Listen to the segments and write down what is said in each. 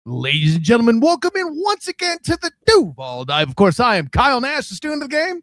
Ladies and gentlemen, welcome in once again to the Duval Dive. Of course, I am Kyle Nash, the student of the game.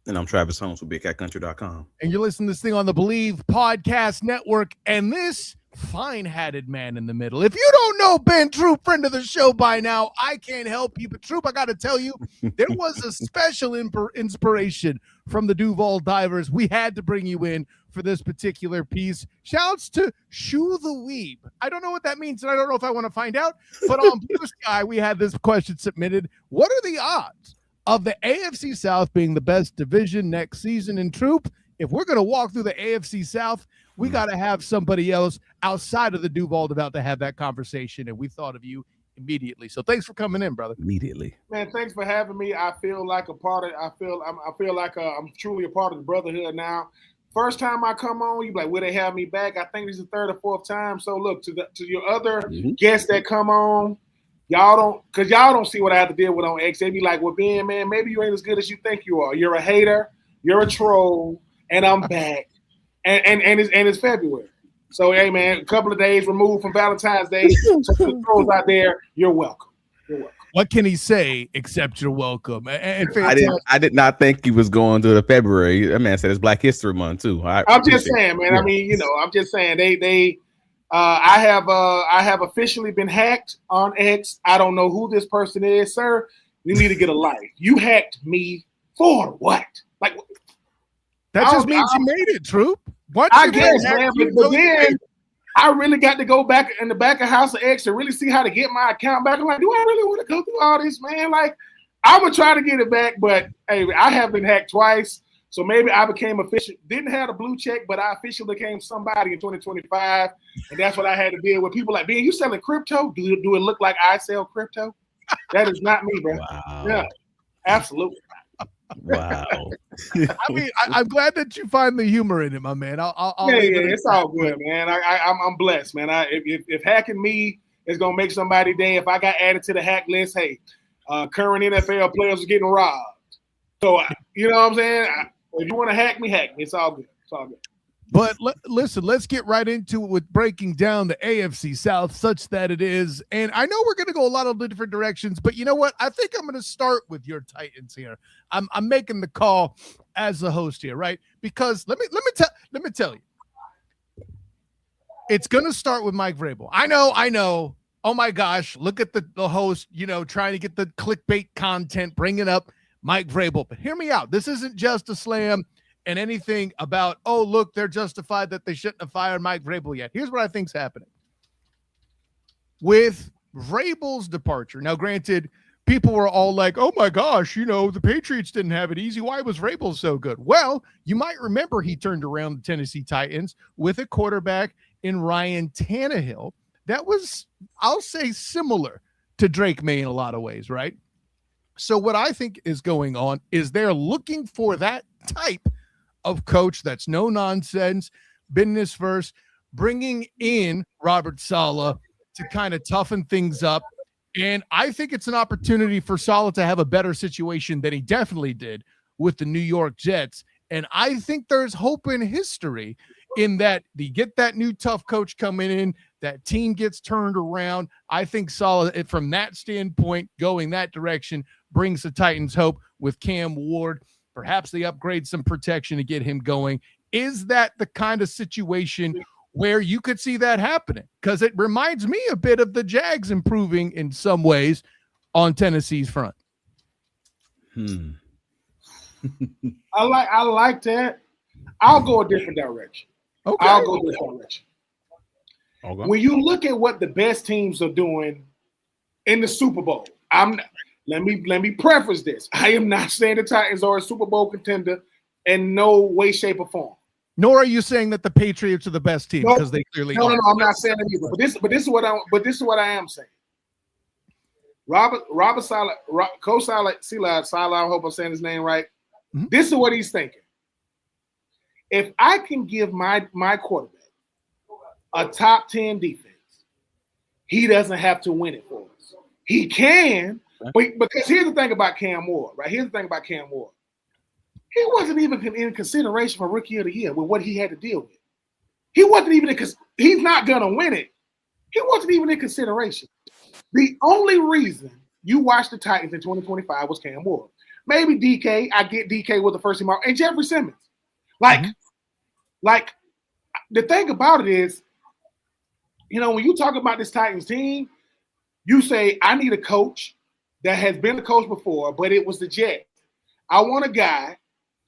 And I'm Travis Holmes with BigCatCountry.com. And you're listening to this thing on the Believe Podcast Network. And this fine-hatted man in the middle. If you don't know Ben Troupe, friend of the show by now, I can't help you. But Troupe, I got to tell you, there was a special inspiration from the Duval Divers. We had to bring you in for this particular piece. Shouts to Shoe the Weeb. I don't know what that means, and I don't know if I want to find out. But on Blue Sky, we had this question submitted. What are the odds of the AFC South being the best division next season? In Troupe, if we're going to walk through the AFC South, we got to have somebody else outside of the Duval about to have that conversation, and we thought of you immediately. So thanks for coming in, brother. Immediately, man. Thanks for having me. I feel like a part of. I feel like I'm truly a part of the brotherhood now. First time I come on, you be like, will they have me back? I think this is the third or fourth time. So look, to your other guests that come on, y'all don't see what I have to deal with on X. They be like, well, Ben, man, maybe you ain't as good as you think you are. You're a hater, you're a troll, and I'm back. And it's February. So hey, man, a couple of days removed from Valentine's Day. So the trolls out there, you're welcome. You're welcome. What can he say except you're welcome? And I did not think he was going to the February. That man said it's Black History Month too. I'm just saying, man. I mean, I'm just saying I have officially been hacked on X. I don't know who this person is, sir. You need to get a life. You hacked me for what? Like that just means you made it, Troupe. I guess, man. But then I really got to go back in the back of House of X to really see how to get my account back. I'm like, do I really want to go through all this, man? Like, I would try to get it back, but hey, I have been hacked twice. So maybe I became official. Didn't have a blue check, but I officially became somebody in 2025. And that's what I had to deal with. People like, Ben, you selling crypto? Do it look like I sell crypto? That is not me, bro. Wow. Yeah, absolutely. Wow. I mean, I'm glad that you find the humor in it, my man. I'll it's all good, man. I'm blessed, man. If hacking me is gonna make somebody day, if I got added to the hack list, hey, current NFL players are getting robbed. So you know what I'm saying? If you want to hack me, It's all good. It's all good. But listen, let's get right into it with breaking down the AFC South such that it is. And I know we're going to go a lot of different directions, but you know what? I think I'm going to start with your Titans here. I'm making the call as the host here, right? Because let me tell you, it's going to start with Mike Vrabel. I know. Oh my gosh, look at the host, trying to get the clickbait content, bringing up Mike Vrabel. But hear me out. This isn't just a slam and anything about, oh, look, they're justified that they shouldn't have fired Mike Vrabel yet. Here's what I think's happening. With Vrabel's departure, now granted, people were all like, oh my gosh, the Patriots didn't have it easy. Why was Vrabel so good? Well, you might remember he turned around the Tennessee Titans with a quarterback in Ryan Tannehill that was, I'll say, similar to Drake May in a lot of ways, right? So what I think is going on is they're looking for that type of coach that's no nonsense, business first, bringing in Robert Saleh to kind of toughen things up. And I think it's an opportunity for Saleh to have a better situation than he definitely did with the New York Jets. And I think there's hope in history in that they get that new tough coach coming in, that team gets turned around. I think Saleh, from that standpoint, going that direction, brings the Titans hope with Cam Ward. Perhaps they upgrade some protection to get him going. Is that the kind of situation where you could see that happening? Because it reminds me a bit of the Jags improving in some ways on Tennessee's front. I like that. I'll go a different direction. Okay. I'll go this direction. Okay. When you look at what the best teams are doing in the Super Bowl, let me preface this. I am not saying the Titans are a Super Bowl contender in no way, shape, or form. Nor are you saying that the Patriots are the best team, because they clearly are. No, I'm not saying that either. But this is what I am saying. Robert Saleh, I hope I'm saying his name right. Mm-hmm. This is what he's thinking. If I can give my quarterback a top 10 defense, he doesn't have to win it for us. He can. But because here's the thing about Cam Ward, right? Here's the thing about Cam Ward. He wasn't even in consideration for Rookie of the Year with what he had to deal with. He wasn't even because he's not gonna win it. He wasn't even in consideration. The only reason you watched the Titans in 2025 was Cam Ward. Maybe DK. I get DK with the first team out, and Jeffrey Simmons. Like the thing about it is, when you talk about this Titans team, you say, I need a coach that has been a coach before, but it was the Jets. I want a guy,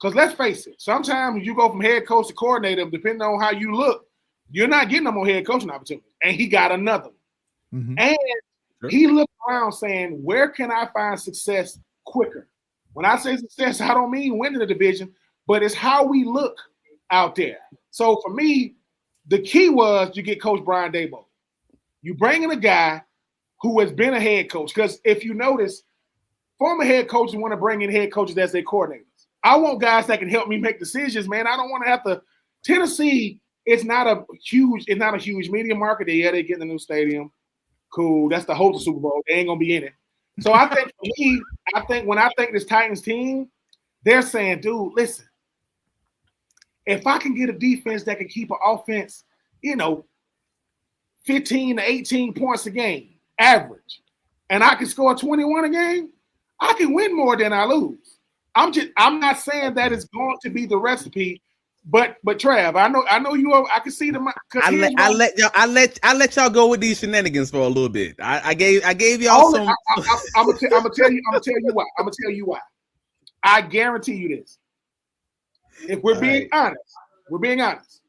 because let's face it, sometimes you go from head coach to coordinator, depending on how you look, you're not getting no more head coaching opportunities. And he got another one. And he looked around saying, where can I find success quicker? When I say success, I don't mean winning the division, but it's how we look out there. So for me, the key was you get Coach Brian Daboll. You bring in a guy who has been a head coach, because if you notice, former head coaches want to bring in head coaches as their coordinators. I want guys that can help me make decisions, man. I don't want to have to. Tennessee, it's not a huge media market. Yeah, they get in the new stadium. Cool. That's the host of Super Bowl. They ain't gonna be in it. So I think for me, when I think this Titans team, they're saying, dude, listen, if I can get a defense that can keep an offense, 15 to 18 points a game, average, and I can score 21 a game, I can win more than I lose. I'm not saying that it's going to be the recipe, but Trav, I know you. I can see them. I let y'all go with these shenanigans for a little bit. I gave y'all some. I'm gonna tell you why. I guarantee you this. If we're being honest,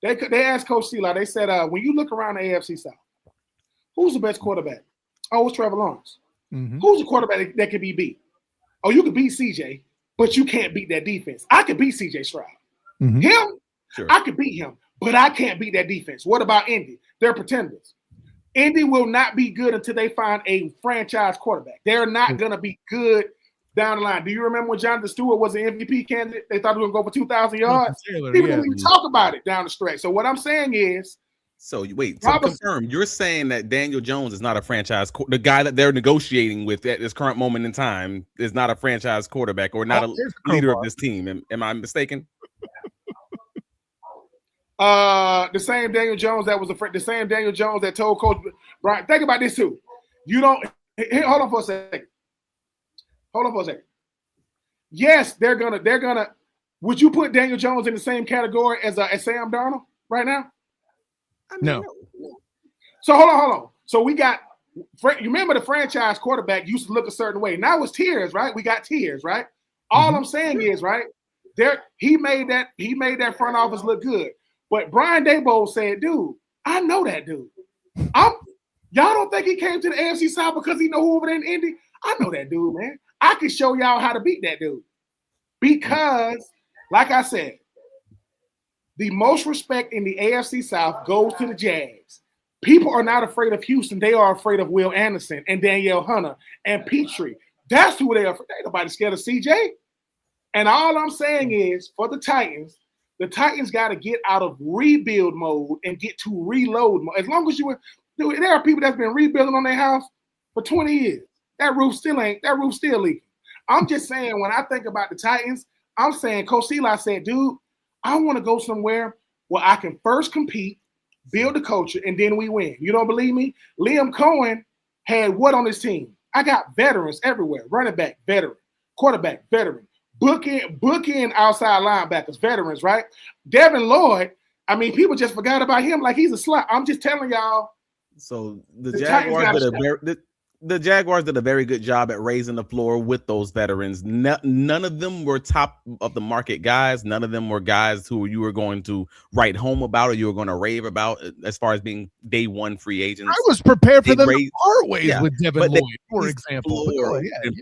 they asked Coach Saleh. They said, when you look around the AFC South, who's the best quarterback? Oh, it's Trevor Lawrence. Who's the quarterback that can be beat? Oh, you can beat CJ, but you can't beat that defense. I can beat CJ Stroud. Him, sure. I can beat him, but I can't beat that defense. What about Indy? They're pretenders. Indy will not be good until they find a franchise quarterback. They're not going to be good down the line. Do you remember when Jonathan Stewart was an MVP candidate? They thought he was going to go for 2,000 yards. People didn't even talk about it down the stretch. So what I'm saying is, so confirm, you're saying that Daniel Jones is not a franchise, the guy that they're negotiating with at this current moment in time is not a franchise quarterback or not a leader of this team. Am I mistaken? The same Daniel Jones that was the same Daniel Jones that told Coach Brian. Think about this too. Hold on for a second. Yes, they're gonna. Would you put Daniel Jones in the same category as Sam Darnold right now? No. So hold on. So we got. You remember the franchise quarterback used to look a certain way. Now it's tiers, right? We got tiers, right? All I'm saying is, right there, he made that front office look good. But Brian Daboll said, dude, I know that dude. Y'all don't think he came to the AFC South because he know who over there in Indy? I know that dude, man. I can show y'all how to beat that dude. Because, like I said, the most respect in the AFC South goes to the Jags. People are not afraid of Houston. They are afraid of Will Anderson and Danielle Hunter and Petrie. That's who they are afraid. Ain't nobody scared of CJ. And all I'm saying is, for the Titans got to get out of rebuild mode and get to reload mode. As long as there are people that's been rebuilding on their house for 20 years. That roof still leaking. I'm just saying, when I think about the Titans, I'm saying Coach Saleh said, dude, I want to go somewhere where I can first compete, build the culture, and then we win. You don't believe me? Liam Cohen had what on his team? I got veterans everywhere. Running back, veteran. Quarterback, veteran. Book in outside linebackers, veterans, right? Devin Lloyd, I mean, people just forgot about him like he's a slut. I'm just telling y'all. So the Jaguars did a very good job at raising the floor with those veterans. None of them were top of the market guys. None of them were guys who you were going to write home about or you were going to rave about as far as being day one free agents. I was prepared for them to part ways with Devin Lloyd, for example.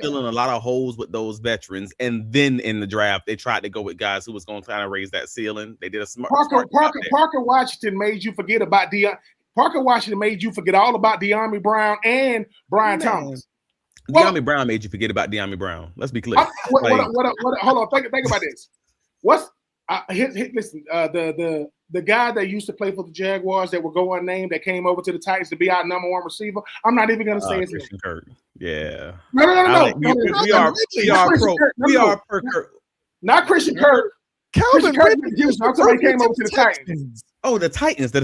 Filling a lot of holes with those veterans. And then in the draft, they tried to go with guys who was going to kind of raise that ceiling. They did a smart Parker Washington made you forget about Parker Washington made you forget all about De'Ami Brown and Brian Thomas. De'Ami Brown made you forget about De'Ami Brown. Let's be clear. Hold on. Think about this. Listen, the guy that used to play for the Jaguars that will go unnamed that came over to the Titans to be our number one receiver. I'm not even going to say his name. Christian Kirk. Yeah. No. We are per Kirk. Not Christian Kirk. Calvin Houston. I'm somebody came over to the Titans. Oh, the Titans. I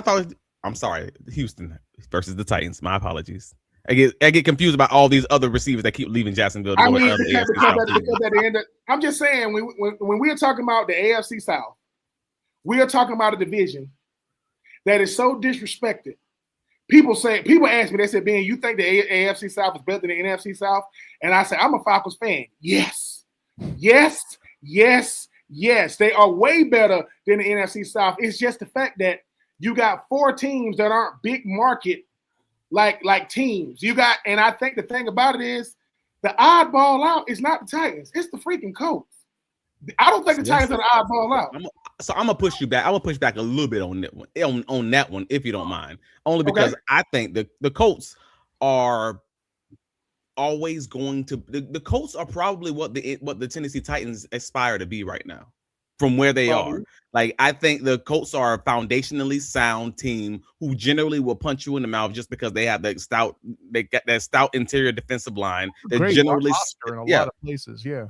thought. I'm sorry, Houston. versus the Titans. My apologies. I get confused about all these other receivers that keep leaving Jacksonville. To I go mean, to other AFC because South at teams. the end, I'm just saying when we are talking about the AFC South, we are talking about a division that is so disrespected. People ask me, they said, Ben, you think the AFC South is better than the NFC South? And I say, I'm a Falcons fan. Yes. They are way better than the NFC South. It's just the fact that you got 4 teams that aren't big market like teams. And I think the thing about it is the oddball out is not the Titans. It's the freaking Colts. I don't think the Titans are the oddball out. I'm gonna push you back. I'm gonna push back a little bit on that one, on that one, if you don't mind. Only because I think the Colts are always going to. The Colts are probably what the Tennessee Titans aspire to be right now, from where they are. Like, I think the Colts are a foundationally sound team who generally will punch you in the mouth just because they have that stout. They got that stout interior defensive line. They're generally in a lot of places. Yeah.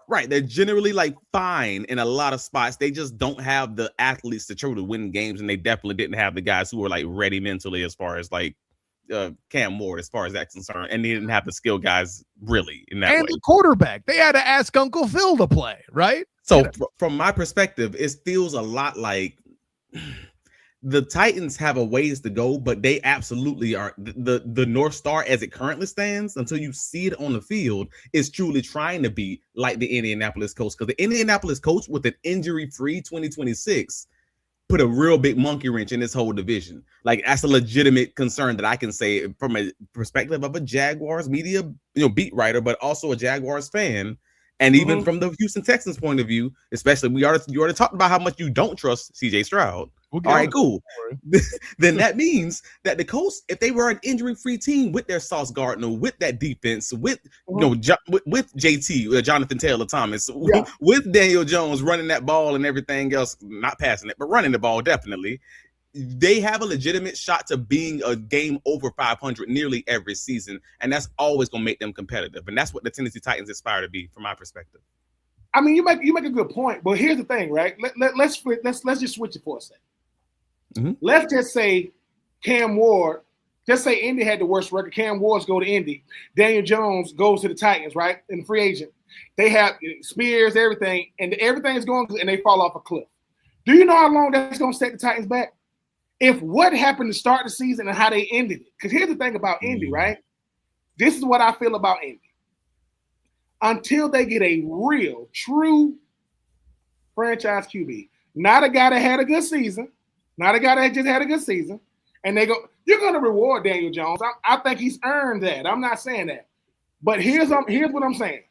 Right. They're generally like fine in a lot of spots. They just don't have the athletes to try to win games, and they definitely didn't have the guys who were like ready mentally as far as like Cam Ward, as far as that's concerned, and they didn't have the skill guys really in that way. And the quarterback, they had to ask Uncle Phil to play, right? So from my perspective, it feels a lot like the Titans have a ways to go, but they absolutely are the North Star as it currently stands until you see it on the field is truly trying to be like the Indianapolis Colts, because the Indianapolis Colts with an injury-free 2026 put a real big monkey wrench in this whole division. Like, that's a legitimate concern that I can say from a perspective of a Jaguars media, beat writer, but also a Jaguars fan. And even from the Houston Texans point of view, especially, you already talked about how much you don't trust CJ Stroud. All right, cool. Then that means that the Colts, if they were an injury-free team with their Sauce Gardner, with that defense, with with JT, Jonathan Taylor Thomas, with Daniel Jones running that ball and everything else, not passing it, but running the ball definitely, they have a legitimate shot to being a game over 500 nearly every season, and that's always going to make them competitive. And that's what the Tennessee Titans aspire to be, from my perspective. I mean, you make a good point, but here's the thing, right? Let's just switch it for a second. Let's just say Cam Ward. Just say Indy had the worst record. Cam Ward's go to Indy. Daniel Jones goes to the Titans, right? And free agent. They have Spears, everything, and everything is going good, and they fall off a cliff. Do you know how long that's going to set the Titans back? If what happened to start the season and how they ended it. Because here's the thing about Indy, right? This is what I feel about Indy. Until they get a real, true franchise QB, not a guy that had a good season, not a guy that just had a good season, and they go, you're going to reward Daniel Jones. I think he's earned that. I'm not saying that. But here's what I'm saying.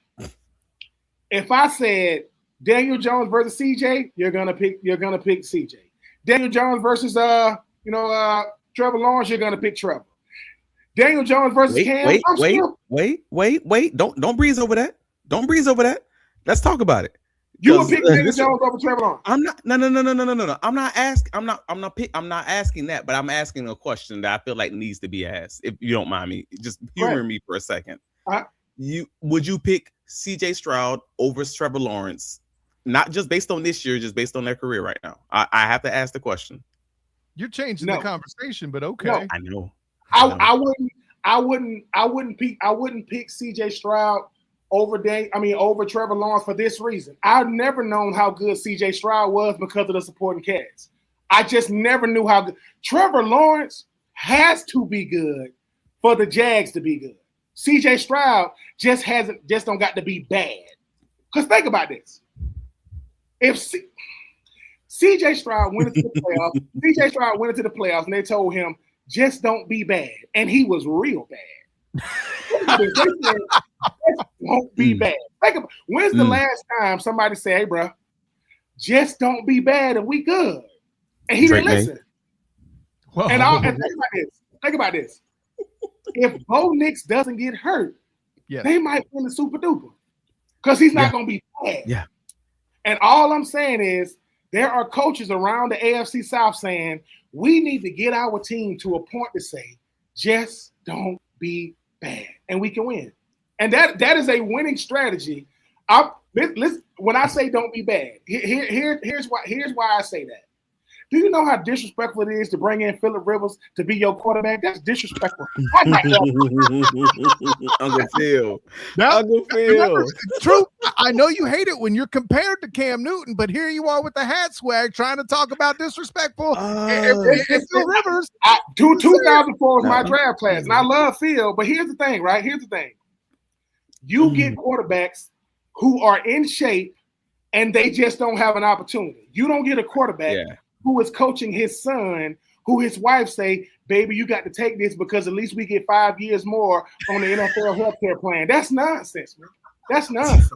If I said Daniel Jones versus CJ, you're gonna pick CJ. Daniel Jones versus Trevor Lawrence, you're gonna pick Trevor. Daniel Jones versus Cam. Wait. Don't breeze over that. Don't breeze over that. Let's talk about it. You would pick Daniel Jones over Trevor Lawrence. I'm not. No. I'm not asking that, but I'm asking a question that I feel like needs to be asked. If you don't mind me, just humor me for a second. Would you pick CJ Stroud over Trevor Lawrence? Not just based on this year, just based on their career right now. I have to ask the question. You're changing the conversation, but okay. No. I know. I wouldn't pick CJ Stroud over Trevor Lawrence for this reason. I've never known how good CJ Stroud was because of the supporting cast. I just never knew how good. Trevor Lawrence has to be good for the Jags to be good. CJ Stroud just don't got to be bad. Because think about this. If CJ Stroud went into the playoffs, and they told him, just don't be bad. And he was real bad. They said, just won't be bad. When's the last time somebody said, hey, bro, just don't be bad and we good? And he didn't listen. And think about this. If Bo Nix doesn't get hurt, they might win the Super Duper. Because he's not going to be bad. Yeah. And all I'm saying is there are coaches around the AFC South saying we need to get our team to a point to say, just don't be bad, and we can win. And that is a winning strategy. When I say don't be bad, here's why I say that. Do you know how disrespectful it is to bring in Phillip Rivers to be your quarterback? That's disrespectful. Uncle Phil. Now, Uncle remember, Phil. Troupe, I know you hate it when you're compared to Cam Newton, but here you are with the hat swag trying to talk about disrespectful. If Phil Rivers. 2004 was my draft class, and I love Phil, but here's the thing, right? Here's the thing. You get quarterbacks who are in shape and they just don't have an opportunity. You don't get a quarterback who is coaching his son, who his wife say, baby, you got to take this because at least we get 5 years more on the NFL healthcare plan. That's nonsense, man. That's nonsense.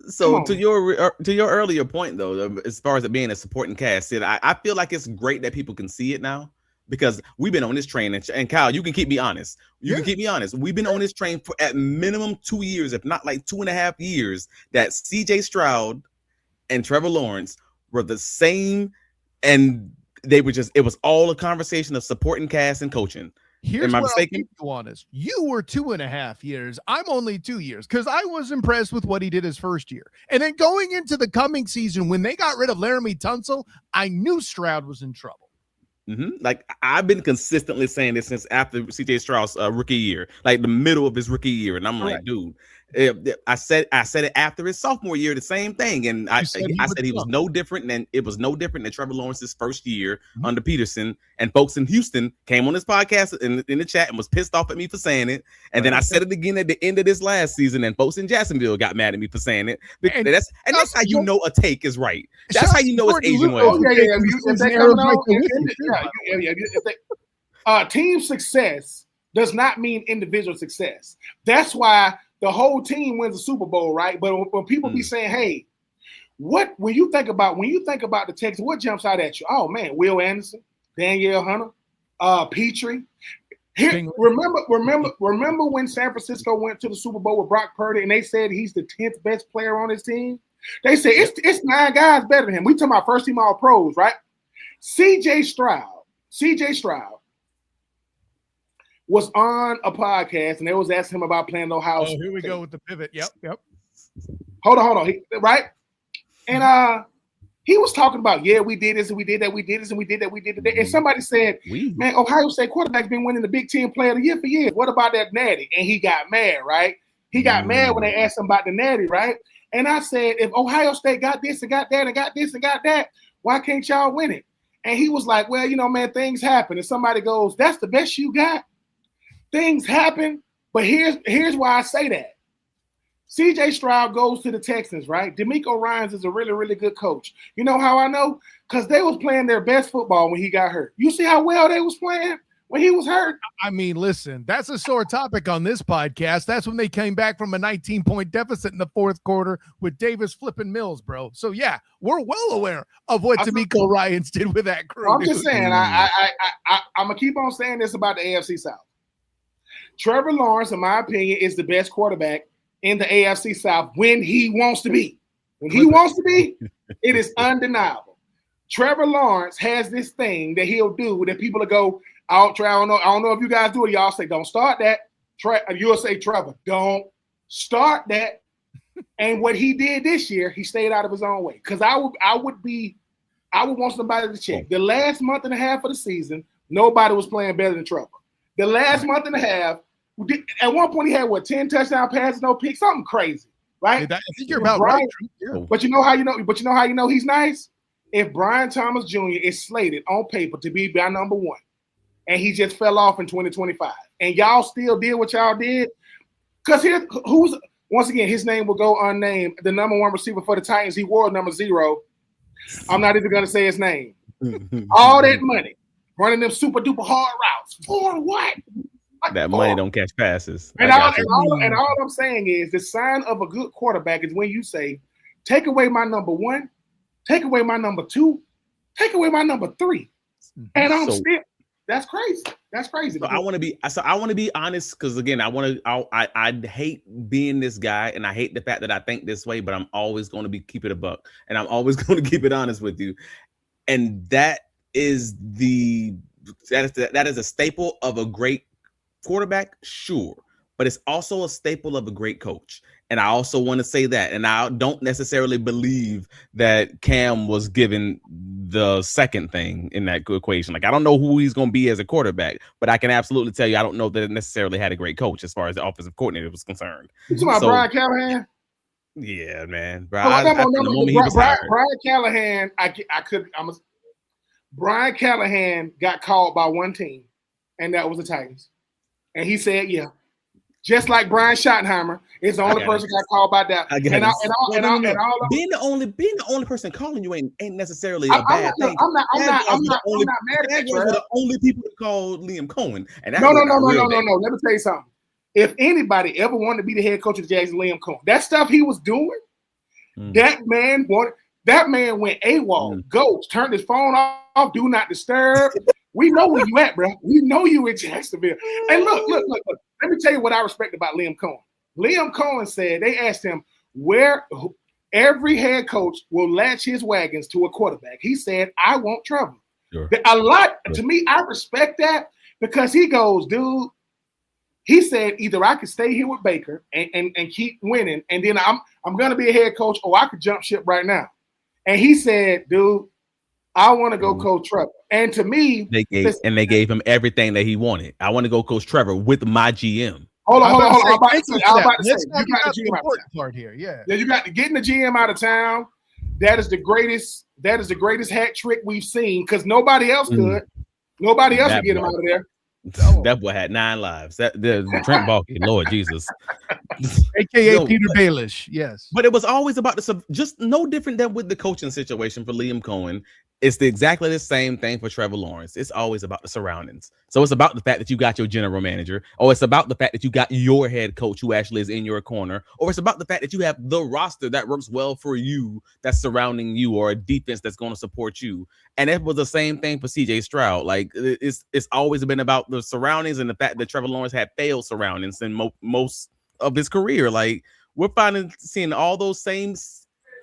So to your earlier point, though, as far as it being a supporting cast, I feel like it's great that people can see it now. Because we've been on this train, and Kyle, you can keep me honest. You can keep me honest. We've been on this train for at minimum 2 years, if not like 2.5 years, that CJ Stroud and Trevor Lawrence were the same, and they were it was all a conversation of supporting cast and coaching. Here's what I'll keep you honest. You were 2.5 years. I'm only 2 years because I was impressed with what he did his first year. And then going into the coming season, when they got rid of Laramie Tunsil, I knew Stroud was in trouble. Like I've been consistently saying this since after CJ Stroud's rookie year, like the middle of his rookie year, and I'm like, dude, I said it after his sophomore year, the same thing, and I said he was no different than Trevor Lawrence's first year under Peterson. And folks in Houston came on this podcast in the chat and was pissed off at me for saying it, and then I said it again at the end of this last season, and folks in Jacksonville got mad at me for saying it. And that's how you know a take is right. That's how you know it's Asian way. Team success does not mean individual success. That's why the whole team wins the Super Bowl, right? But when people be saying, "Hey, when you think about the Texans, what jumps out at you?" Oh man, Will Anderson, Danielle Hunter, Petrie. Here, remember when San Francisco went to the Super Bowl with Brock Purdy, and they said he's the 10th best player on his team. They said it's 9 guys better than him. We talking about first team all pros, right? CJ Stroud was on a podcast, and they was asking him about playing Ohio State. Oh, here we go with the pivot. Yep. Hold on. Right? And he was talking about, we did this, and we did that, we did this, and we did that, we did that. And somebody said, man, Ohio State quarterback's been winning the Big Ten Player of the Year for years. What about that natty? And he got mad, right? He got mad when they asked him about the natty, right? And I said, if Ohio State got this and got that and got this and got that, why can't y'all win it? And he was like, well, man, things happen. And somebody goes, that's the best you got? Things happen, but here's why I say that. CJ Stroud goes to the Texans, right? DeMeco Ryans is a really, really good coach. You know how I know? Because they was playing their best football when he got hurt. You see how well they was playing when he was hurt? I mean, listen, that's a sore topic on this podcast. That's when they came back from a 19-point deficit in the fourth quarter with Davis flipping Mills, bro. So, yeah, we're well aware of what DeMeco Ryans did with that crew. I'm just saying, I'm going to keep on saying this about the AFC South. Trevor Lawrence, in my opinion, is the best quarterback in the AFC South when he wants to be. When he wants to be, it is undeniable. Trevor Lawrence has this thing that he'll do that people will go, I don't know if you guys do it. Y'all say, don't start that. You'll say, Trevor, don't start that. And what he did this year, he stayed out of his own way. Because I would want somebody to check. The last month and a half of the season, nobody was playing better than Trevor. The last month and a half, at one point he had 10 touchdown passes, no picks, something crazy, right? I think you're about right. Yeah. But you know how you know he's nice? If Brian Thomas Jr. is slated on paper to be by number 1, and he just fell off in 2025, and y'all still did what y'all did, because once again, his name will go unnamed, the number 1 receiver for the Titans, he wore number 0. I'm not even gonna say his name. All that money, running them super duper hard routes for what? That money don't catch passes. And all I'm saying is the sign of a good quarterback is when you say, take away my number 1, take away my number 2, take away my number 3. And I'm still, that's crazy. That's crazy. So I want to be honest, because again, I hate being this guy, and I hate the fact that I think this way, but I'm always going to keep it a buck, and I'm always going to keep it honest with you. And that is a staple of a great quarterback, sure, but it's also a staple of a great coach. And I also want to say that. And I don't necessarily believe that Cam was given the second thing in that equation. Like, I don't know who he's going to be as a quarterback, but I can absolutely tell you I don't know that it necessarily had a great coach as far as the offensive coordinator was concerned. You talking about Brian Callahan? Yeah, man. Brian Callahan, Brian Callahan got called by one team, and that was the Titans. And he said, yeah. Just like Brian Schottenheimer is the only person got called by that. Being the only person calling you ain't necessarily a bad thing. I'm not mad at you. We're the only people to call Liam Cohen. And no. Let me tell you something. If anybody ever wanted to be the head coach of the Jags, Liam Cohen, that stuff he was doing, that man went AWOL, ghost, turned his phone off, do not disturb. We know where you at, bro. We know you in Jacksonville. And look. Let me tell you what I respect about Liam Cohen. Liam Cohen said, they asked him where every head coach will latch his wagons to a quarterback. He said, I want trouble. Sure. To me, I respect that because he goes, dude, he said, either I could stay here with Baker and keep winning, and then I'm going to be a head coach, or I could jump ship right now. And he said, dude, I want to go coach Trevor. And to me, they gave him everything that he wanted. I want to go coach Trevor with my GM. Hold on. I'm about to say, you got the important part here. Yeah, you got to get the GM out of town. That is the greatest hat trick we've seen because nobody else could. Nobody else could get him out of there. That boy had 9 lives. That Trent Baalke, Lord Jesus, aka Peter Baelish. Yes, but it was always about just no different than with the coaching situation for Liam Cohen. It's exactly the same thing for Trevor Lawrence. It's always about the surroundings. So it's about the fact that you got your general manager, or it's about the fact that you got your head coach who actually is in your corner, or it's about the fact that you have the roster that works well for you, that's surrounding you, or a defense that's going to support you. And it was the same thing for CJ Stroud. Like it's always been about the surroundings and the fact that Trevor Lawrence had failed surroundings in most of his career. Like we're seeing all those same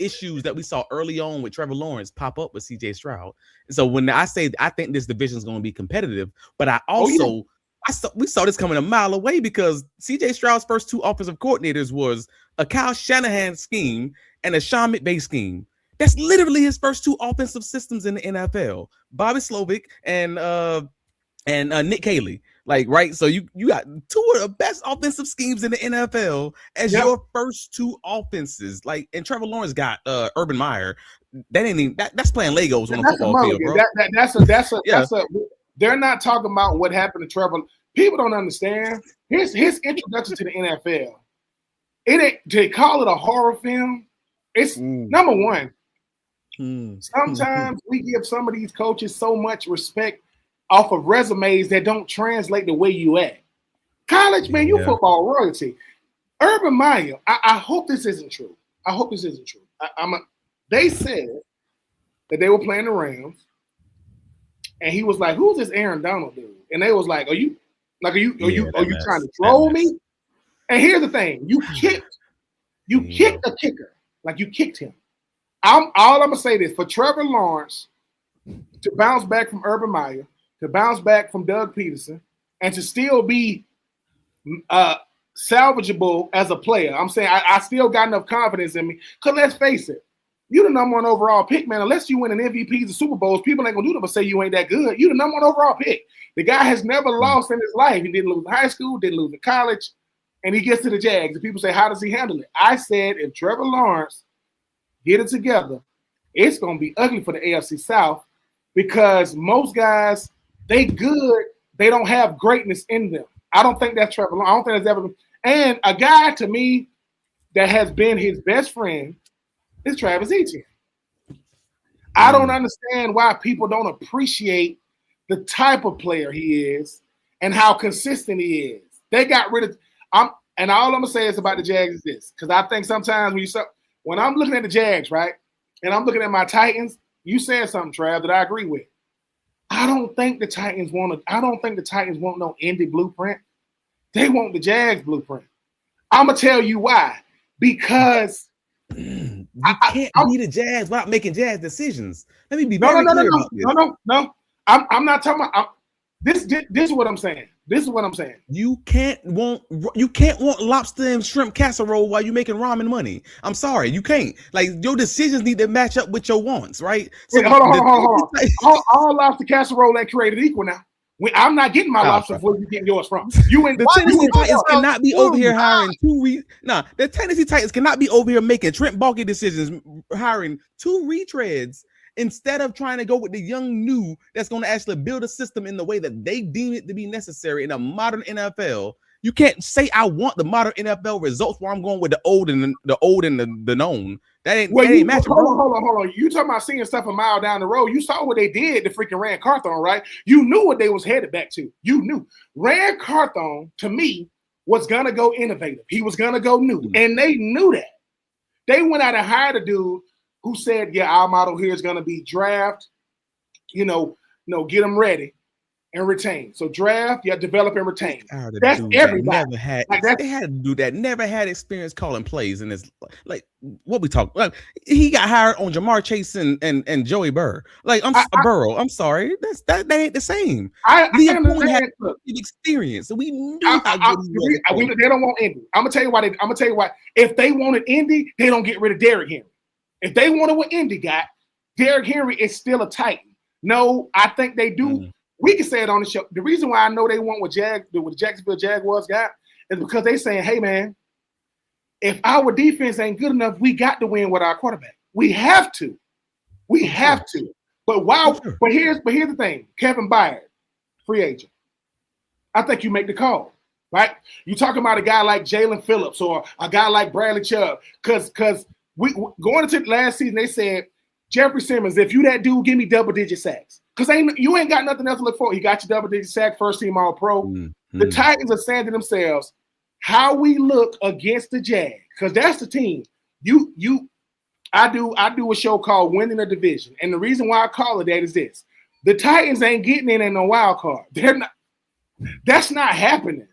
issues that we saw early on with Trevor Lawrence pop up with CJ Stroud. So when I say I think this division is going to be competitive, but I also we saw this coming a mile away because CJ Stroud's first 2 offensive coordinators was a Kyle Shanahan scheme and a Sean McVay scheme. That's literally his first 2 offensive systems in the NFL. Bobby Slovic and Nick Caley. Like, right? So you got 2 of the best offensive schemes in the NFL as your first 2 offenses. Like, and Trevor Lawrence got Urban Meyer. That ain't even that's playing Legos on a football field, bro. That's a they're not talking about what happened to Trevor. People don't understand his introduction to the NFL. It ain't they call it a horror film. It's number one. Sometimes we give some of these coaches so much respect off of resumes that don't translate the way you act. College, man, you football royalty. Urban Meyer, I hope this isn't true. They said that they were playing the Rams, and he was like, "Who's this Aaron Donald dude?" And they was like, "Are you trying to troll me?" And here's the thing: you kicked a kicker, like you kicked him. I'm gonna say this for Trevor Lawrence to bounce back from Urban Meyer, to bounce back from Doug Peterson, and to still be salvageable as a player. I'm saying I still got enough confidence in me. Because let's face it, you the number 1 overall pick, man. Unless you win an MVPs and Super Bowls, people ain't gonna do nothing but say you ain't that good. You the number 1 overall pick. The guy has never lost in his life. He didn't lose in high school, didn't lose in college, and he gets to the Jags. And people say, how does he handle it? I said, if Trevor Lawrence get it together, it's gonna be ugly for the AFC South because most guys, they good, they don't have greatness in them. I don't think that's Trevor Lawrence. I don't think that's ever been. And a guy to me that has been his best friend is Travis Etienne. I don't understand why people don't appreciate the type of player he is and how consistent he is. They got rid of and all I'm gonna say is about the Jags is this, because I think sometimes when I'm looking at the Jags, right, and I'm looking at my Titans, you said something, Trav, that I agree with. I don't think the Titans want no Indy blueprint. They want the Jags blueprint. I'm gonna tell you why. Because you can't be the Jags without making Jags decisions. Let me be very clear about this. No. I'm not talking about. This is what I'm saying. This is what I'm saying. You can't want lobster and shrimp casserole while you're making ramen money. I'm sorry, you can't. Like, your decisions need to match up with your wants, right? So hold on. All lobster casserole ain't created equal now. I'm not getting my lobster where you getting yours from. The Tennessee Titans cannot be over here hiring the Tennessee Titans cannot be over here making Trent Baalke decisions, hiring 2 retreads instead of trying to go with the young new that's going to actually build a system in the way that they deem it to be necessary in a modern NFL. You can't say I want the modern NFL results while I'm going with the old and the known. That ain't matching. Hold on. You talking about seeing stuff a mile down the road? You saw what they did to freaking Rand Carthon, right? You knew what they was headed back to. You knew Rand Carthon, to me, was gonna go innovative. He was gonna go new, and they knew that. They went out and hired a dude who said, "Yeah, our model here is gonna be draft, get them ready." And retain. So draft, develop and retain. That's everybody. They had to do that. Never had experience calling plays, and it's like what we talk. Like, he got hired on Jamar Chase and Joey Burr. Like, Burrow. I'm sorry, that ain't the same. Liam Cohen had experience, so we knew how good he was. They don't want Indy. I'm gonna tell you why. If they wanted Indy, they don't get rid of Derrick Henry. If they wanted what Indy got, Derrick Henry is still a Titan. No, I think they do. We can say it on the show. The reason why I know they want what the Jacksonville Jaguars got is because they saying, "Hey, man, if our defense ain't good enough, we got to win with our quarterback. We have to. But but here's the thing: Kevin Byard, free agent. I think you make the call, right? You talking about a guy like Jalen Phillips or a guy like Bradley Chubb, because we going into last season, they said, Jeffrey Simmons, if you that dude, give me double-digit sacks. Because you ain't got nothing else to look for. He got your double-digit sack, first-team All-Pro. The Titans are saying to themselves, how we look against the Jags, because that's the team. I do a show called Winning a Division, and the reason why I call it that is this: the Titans ain't getting in no wild card. They're not. That's not happening.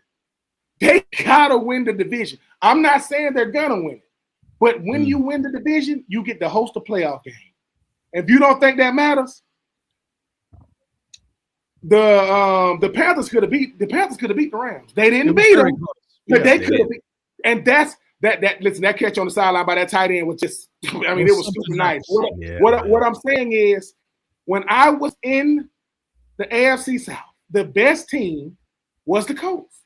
They gotta win the division. I'm not saying they're gonna win it, but when you win the division, you get to host a playoff game. If you don't think that matters, the Panthers could have beat the Rams. They didn't beat them, but they could have beat. And that's that. Listen, that catch on the sideline by that tight end was just. I mean, it was super nice. What I'm saying is, when I was in the AFC South, the best team was the Colts,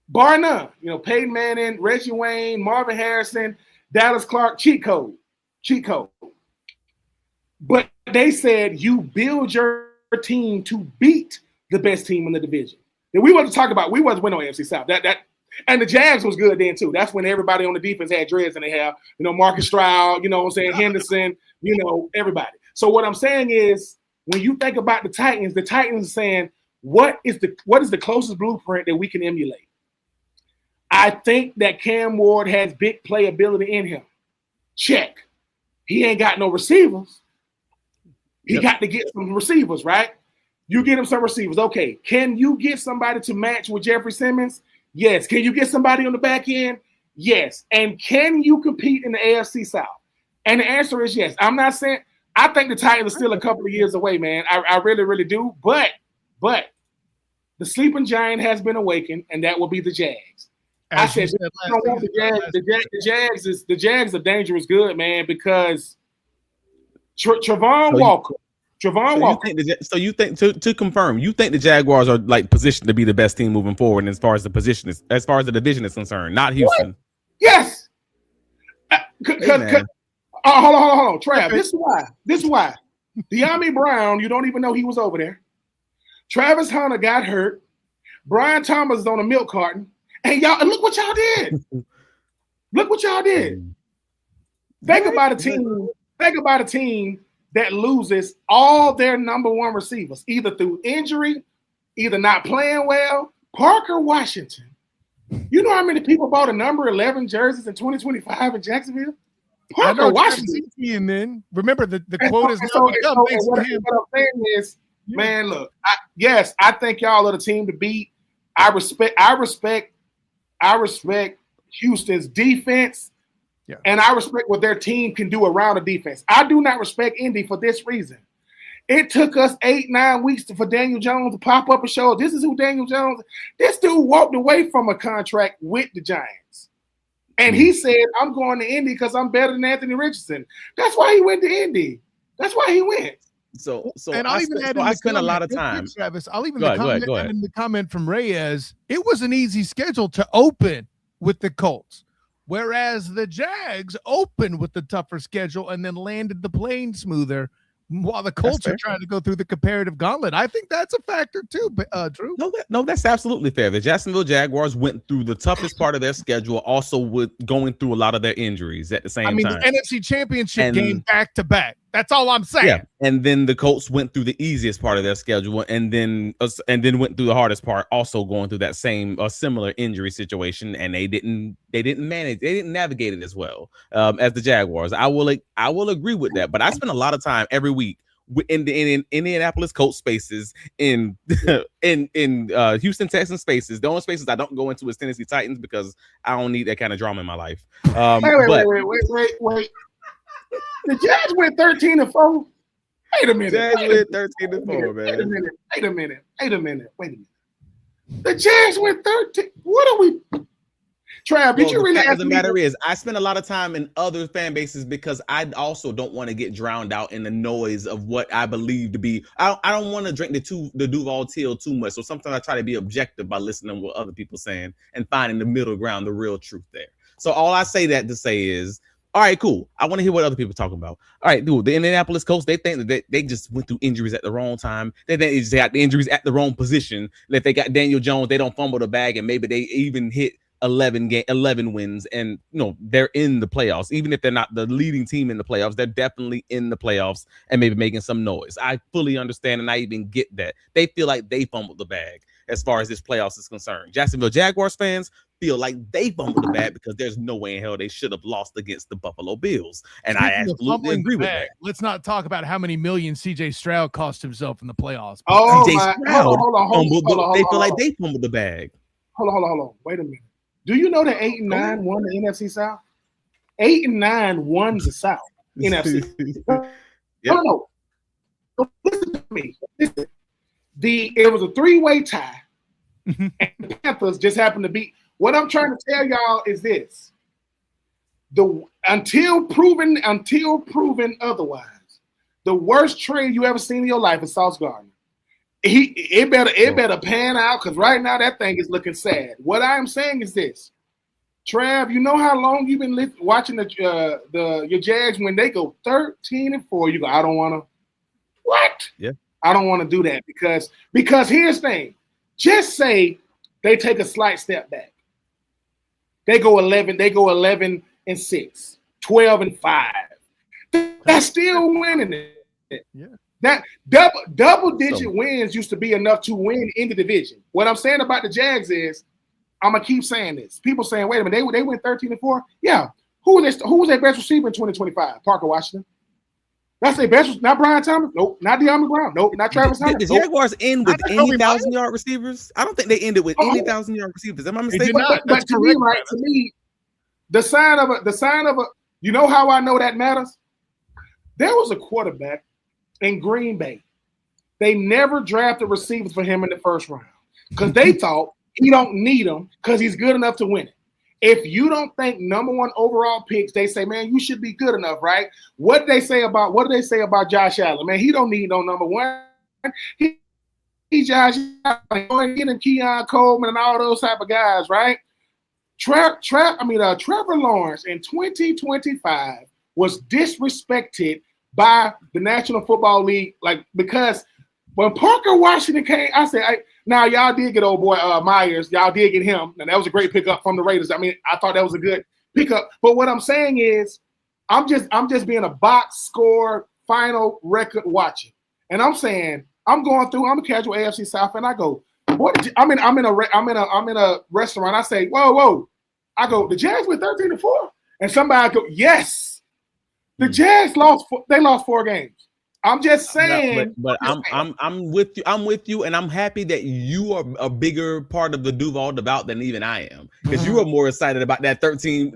bar none. Peyton Manning, Reggie Wayne, Marvin Harrison, Dallas Clark, cheat code. But they said you build your team to beat the best team in the division. And we wasn't winning on AFC South. And the Jags was good then too. That's when everybody on the defense had dreads and they have, Marcus Stroud, Henderson, everybody. So what I'm saying is, when you think about the Titans are saying, what is the closest blueprint that we can emulate? I think that Cam Ward has big playability in him. Check. He ain't got no receivers. He got to get some receivers, right? You get him some receivers. Okay. Can you get somebody to match with Jeffrey Simmons? Yes. Can you get somebody on the back end? Yes. And can you compete in the AFC South? And the answer is yes. I'm not saying – I think the Titans are still a couple of years away, man. I really, really do. But the sleeping giant has been awakened, and that will be the Jags. I said, the Jags are dangerous good, man, because Travon Walker. So you think to confirm, you think the Jaguars are like positioned to be the best team moving forward as far as the division is concerned, not Houston? What? Yes. Hold on, Trav. This is why. De'Ami Brown, you don't even know he was over there. Travis Hunter got hurt. Brian Thomas is on a milk carton. And look what y'all did. Think about a team that loses all their number one receivers, either through injury, either not playing well. Parker Washington. You know how many people bought a number 11 jerseys in 2025 in Jacksonville? Parker Washington. And then remember the quote is what I'm saying is, man, look, I think y'all are the team to beat. I respect Houston's defense, and I respect what their team can do around the defense. I do not respect Indy for this reason. It took us 8-9 weeks for Daniel Jones to pop up and show this is who Daniel Jones. This dude walked away from a contract with the Giants. And he said, I'm going to Indy because I'm better than Anthony Richardson. That's why he went to Indy. That's why he went. So and I spent a lot of time. Travis, I'll even go ahead. in the comment from Reyes. It was an easy schedule to open with the Colts, whereas the Jags opened with the tougher schedule and then landed the plane smoother. While the Colts are trying to go through the comparative gauntlet. I think that's a factor too, Drew. No, that's absolutely fair. The Jacksonville Jaguars went through the toughest part of their schedule, also with going through a lot of their injuries at the same time. The NFC Championship game back to back. That's all I'm saying. Yeah, and then the Colts went through the easiest part of their schedule, and then went through the hardest part, also going through that same similar injury situation, and they didn't navigate it as well as the Jaguars. I will agree with that, but I spend a lot of time every week in Indianapolis Colts spaces, in Houston Texans spaces. The only spaces I don't go into is Tennessee Titans because I don't need that kind of drama in my life. Wait. The Jags went 13-4. Wait a minute. Jags went 13-4, man. Wait a minute. The Jags went 13. What are we? Trav, did you really ask me? The matter is, I spend a lot of time in other fan bases because I also don't want to get drowned out in the noise of what I believe to be. I don't want to drink the Duval Till too much. So sometimes I try to be objective by listening to what other people saying and finding the middle ground, the real truth there. So all I say that to say is, all right, cool. I want to hear what other people are talking about. All right, dude, the Indianapolis Colts, they think that they just went through injuries at the wrong time. They think they just got the injuries at the wrong position. If they got Daniel Jones, they don't fumble the bag, and maybe they even hit 11 wins, and they're in the playoffs. Even if they're not the leading team in the playoffs, they're definitely in the playoffs and maybe making some noise. I fully understand, and I even get that. They feel like they fumbled the bag as far as this playoffs is concerned. Jacksonville Jaguars fans feel like they fumbled the bag because there's no way in hell they should have lost against the Buffalo Bills. And I absolutely agree with that. Let's not talk about how many millions CJ Stroud cost himself in the playoffs. Oh, CJ Stroud, they feel like they fumbled the bag. Hold on. Wait a minute. Do you know that 8-9 won the NFC South? 8-9 won the South NFC. Yep. No. Listen to me. Listen. It was a 3-way tie, and the Panthers just happened to beat. What I'm trying to tell y'all is this: until proven otherwise, the worst trade you ever seen in your life is Sauce Gardner. It better pan out because right now that thing is looking sad. What I'm saying is this, Trav, you know how long you've been watching your Jags when they go 13-4. You go, I don't want to. What? Yeah. I don't want to do that because here's the thing. Just say they take a slight step back. They go 11-6, 12-5. That's still winning it. Yeah. That double-digit wins used to be enough to win in the division. What I'm saying about the Jags is, I'm gonna keep saying this. People saying, "Wait a minute, they went 13-4." Yeah. Who was their best receiver in 2025? Parker Washington. That's their best. Not Brian Thomas. Nope. Not De'Armond Brown. Nope. Not Travis Hunter. The Jaguars end with any 1,000-yard receivers? I don't think they ended with any 1,000-yard receivers. Am I mistaken? But to me, the sign of a. You know how I know that matters? There was a quarterback in Green Bay. They never drafted receivers for him in the first round because they thought he don't need them because he's good enough to win it. If you don't think number 1 overall picks, they say, man, you should be good enough, right? What do they say about Josh Allen? Man, he don't need no number 1. He Josh Allen, getting Keon Coleman and all those type of guys, right? Trevor Lawrence in 2025 was disrespected by the National Football League, because when Parker Washington came, I said, now y'all did get old boy Myers, y'all did get him, and that was a great pickup from the Raiders. I mean, I thought that was a good pickup. But what I'm saying is, I'm just being a box score final record watching, and I'm saying I'm a casual AFC South, and I go, what? I'm in a restaurant. I say, whoa. I go, the Jags went 13-4, and somebody go, yes. The Jags lost 4 games. I'm just saying. But I'm with you. I'm with you, and I'm happy that you are a bigger part of the Duval devout than even I am, because you are more excited about that 13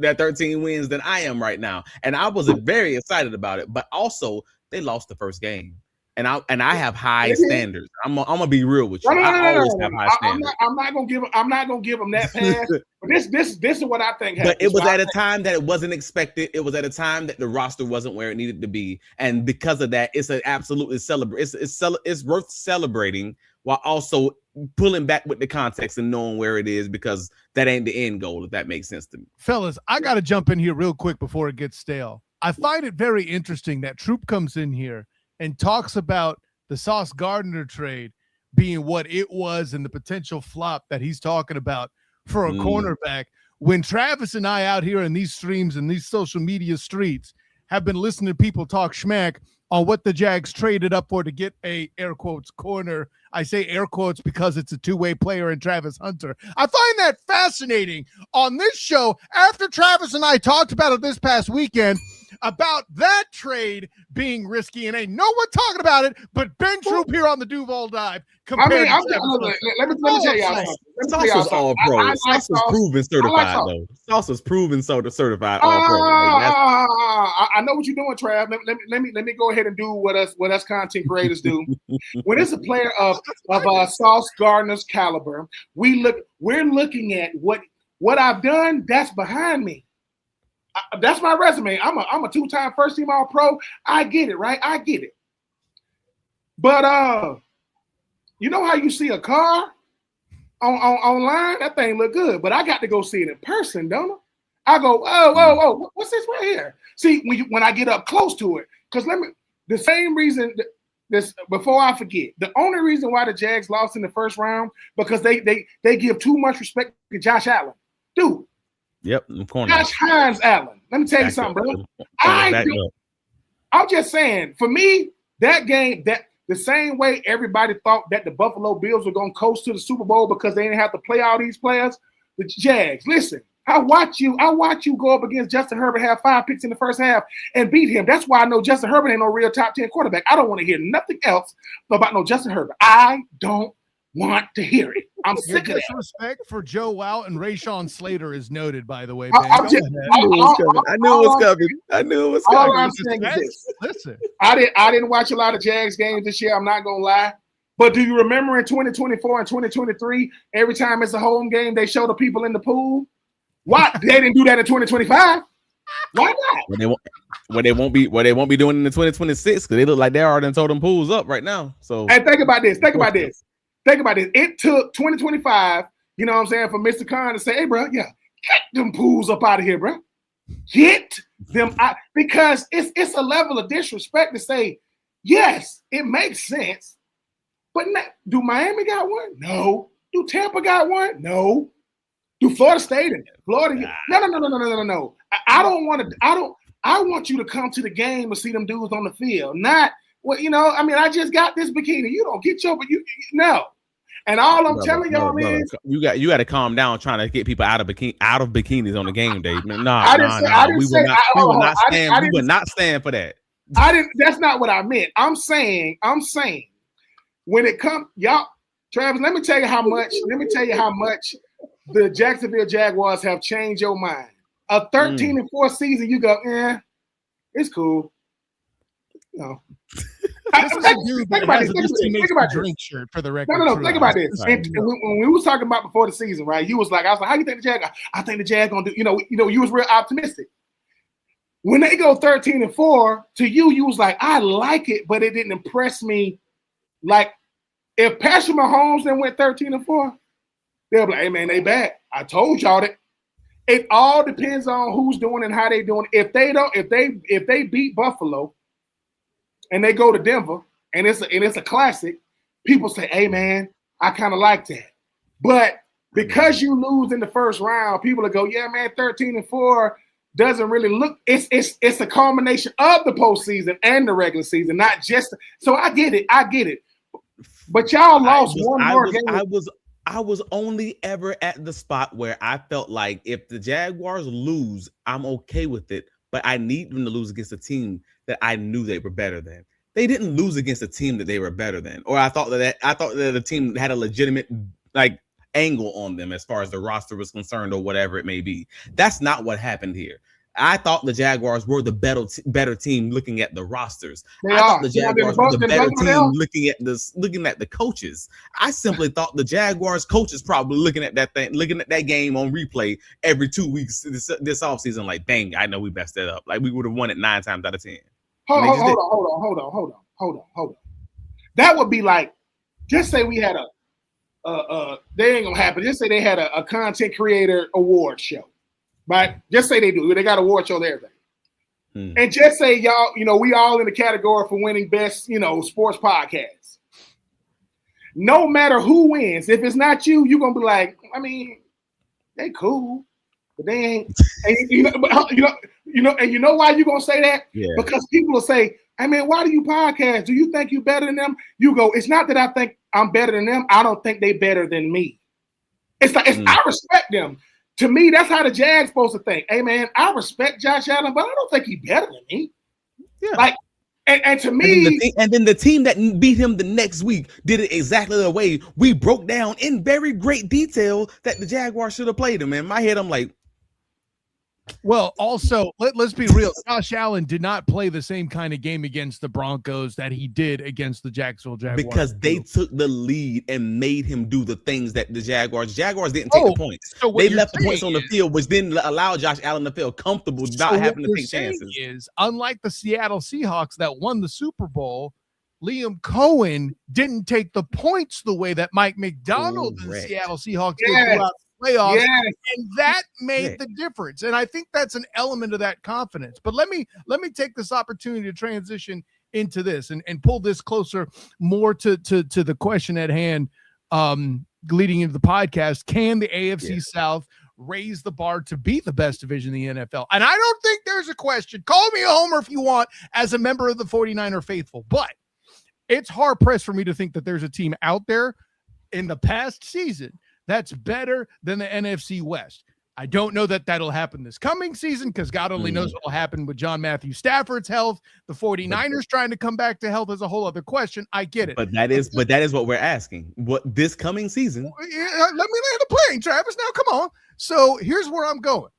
wins than I am right now. And I was very excited about it, but also they lost the first game. And I have high standards. I'm gonna be real with you. No, I always have high standards. I'm not gonna give them that pass. But this is what I think happened. But it was at a time that it wasn't expected. It was at a time that the roster wasn't where it needed to be, and because of that, it's an absolutely it's worth celebrating while also pulling back with the context and knowing where it is, because that ain't the end goal, if that makes sense to me. Fellas, I got to jump in here real quick before it gets stale. I find it very interesting that Troupe comes in here and talks about the Sauce Gardner trade being what it was and the potential flop that he's talking about for a cornerback, when Travis and I out here in these streams and these social media streets have been listening to people talk schmack on what the Jags traded up for to get a air quotes corner. I say air quotes because it's a two-way player in Travis Hunter. I find that fascinating on this show after Travis and I talked about it this past weekend about that trade being risky, and ain't no one talking about it but Ben Troupe here on the Duval Dive. Let me tell y'all something. Sauce was all pro. Sauce was proven certified, though. Sauce was proven certified all pro. I know what you're doing, Trav. Let me go ahead and do what us content creators do. When it's a player of Sauce Gardner's caliber, we're looking at what I've done. That's behind me. That's my resume. I'm a 2-time first team All Pro. I get it, right? I get it. But you know how you see a car online? That thing look good, but I got to go see it in person, don't I? I go, whoa, what's this right here? See, when I get up close to it, because the same reason this before I forget, the only reason why the Jags lost in the first round because they give too much respect to Josh Allen, dude. Yep, Josh Hines Allen. Let me tell you something, bro. I'm just saying, for me, that game, that the same way everybody thought that the Buffalo Bills were going to coast to the Super Bowl because they didn't have to play all these players, the Jags, listen, I watch you go up against Justin Herbert, have 5 picks in the first half, and beat him. That's why I know Justin Herbert ain't no real top 10 quarterback. I don't want to hear nothing else about no Justin Herbert. I don't want to hear it. I'm sick of that. Respect for Joe Wow and Rashawn Slater is noted, by the way. I knew it was coming. All I'm saying is this. Listen, I didn't watch a lot of Jags games this year. I'm not gonna lie. But do you remember in 2024 and 2023, every time it's a home game, they show the people in the pool? Why they didn't do that in 2025? Why not? They won't be doing it in 2026 because they look like they already told them pools up right now. So and think about this. It took 2025, you know what I'm saying, for Mr. Khan to say, hey, bro, get them pools up out of here, bro. Get them out. Because it's a level of disrespect to say, yes, it makes sense. But do Miami got one? No. Do Tampa got one? No. Do Florida State and Florida? No. I want you to come to the game and see them dudes on the field. Not, well, I just got this bikini. You don't get your, no. And all I'm telling y'all is you got to calm down trying to get people out of bikinis on the game day. We will not stand for that. That's not what I meant. I'm saying when it comes, y'all, Travis, let me tell you how much the Jacksonville Jaguars have changed your mind. A 13-4 season, you go, it's cool. No. Think about this. Drink shirt for the record. No. Think about this. And when we was talking about before the season, right? You was like, I was like, how you think the Jag? I think the Jag gonna do. You was real optimistic. When they go 13-4, to you was like, I like it, but it didn't impress me. Like, if Patrick Mahomes then went 13-4, they'll be like, hey man, they back. I told y'all that. It all depends on who's doing and how they doing. If they beat Buffalo and they go to Denver and it's a classic, people say, hey man, I kind of like that. But because you lose in the first round, people will go, yeah, man, 13-4 doesn't really look. It's a culmination of the postseason and the regular season, not just. So I get it. But y'all lost one more game. I was only ever at the spot where I felt like if the Jaguars lose, I'm okay with it, but I need them to lose against a team that I knew they were better than. They didn't lose against a team that they were better than, or I thought that the team had a legitimate angle on them as far as the roster was concerned, or whatever it may be. That's not what happened here. I thought the Jaguars were the better team looking at the rosters. I thought the Jaguars were the better team looking at the coaches. I simply thought the Jaguars coaches probably looking at that game on replay every 2 weeks this offseason, like, dang, I know we messed that up. Like, we would have won it 9 times out of 10. Hold on. That would be like, just say we had they ain't gonna happen. Just say they had a content creator award show. Right? Just say they do. They got award shows, everything. And just say y'all, we all in the category for winning best, sports podcasts. No matter who wins, if it's not you, you're gonna be like, I mean, they cool, but they ain't. And you know why you're gonna say that? Yeah. Because people will say, I mean, why do you podcast? Do you think you're better than them? You go, it's not that I think I'm better than them. I don't think they better than me. It's like I respect them. To me, that's how the Jags supposed to think. Hey, man, I respect Josh Allen, but I don't think he's better than me. Yeah. Like, and to me, and then the team that beat him the next week did it exactly the way we broke down in very great detail that the Jaguars should have played him. In my head, I'm like, well, also, let's be real. Josh Allen did not play the same kind of game against the Broncos that he did against the Jacksonville Jaguars. Because they took the lead and made him do the things that the Jaguars didn't take the points. So they left the points on the field, which didn't allow Josh Allen to feel comfortable not having to take chances. Is, unlike the Seattle Seahawks that won the Super Bowl, Liam Cohen didn't take the points the way that Mike McDonald and the Seattle Seahawks did throughout playoffs, and that made the difference. And I think that's an element of that confidence. But let me take this opportunity to transition into this and pull this closer more to the question at hand, leading into the podcast. Can the AFC South raise the bar to be the best division in the NFL? And I don't think there's a question. Call me a homer if you want as a member of the 49er faithful, but it's hard pressed for me to think that there's a team out there in the past season that's better than the NFC West. I don't know that that'll happen this coming season because God only knows what will happen with John Matthew Stafford's health. The 49ers trying to come back to health is a whole other question. I get it. But that is what we're asking. What this coming season? Let me land the plane, Travis. Now, come on. So here's where I'm going.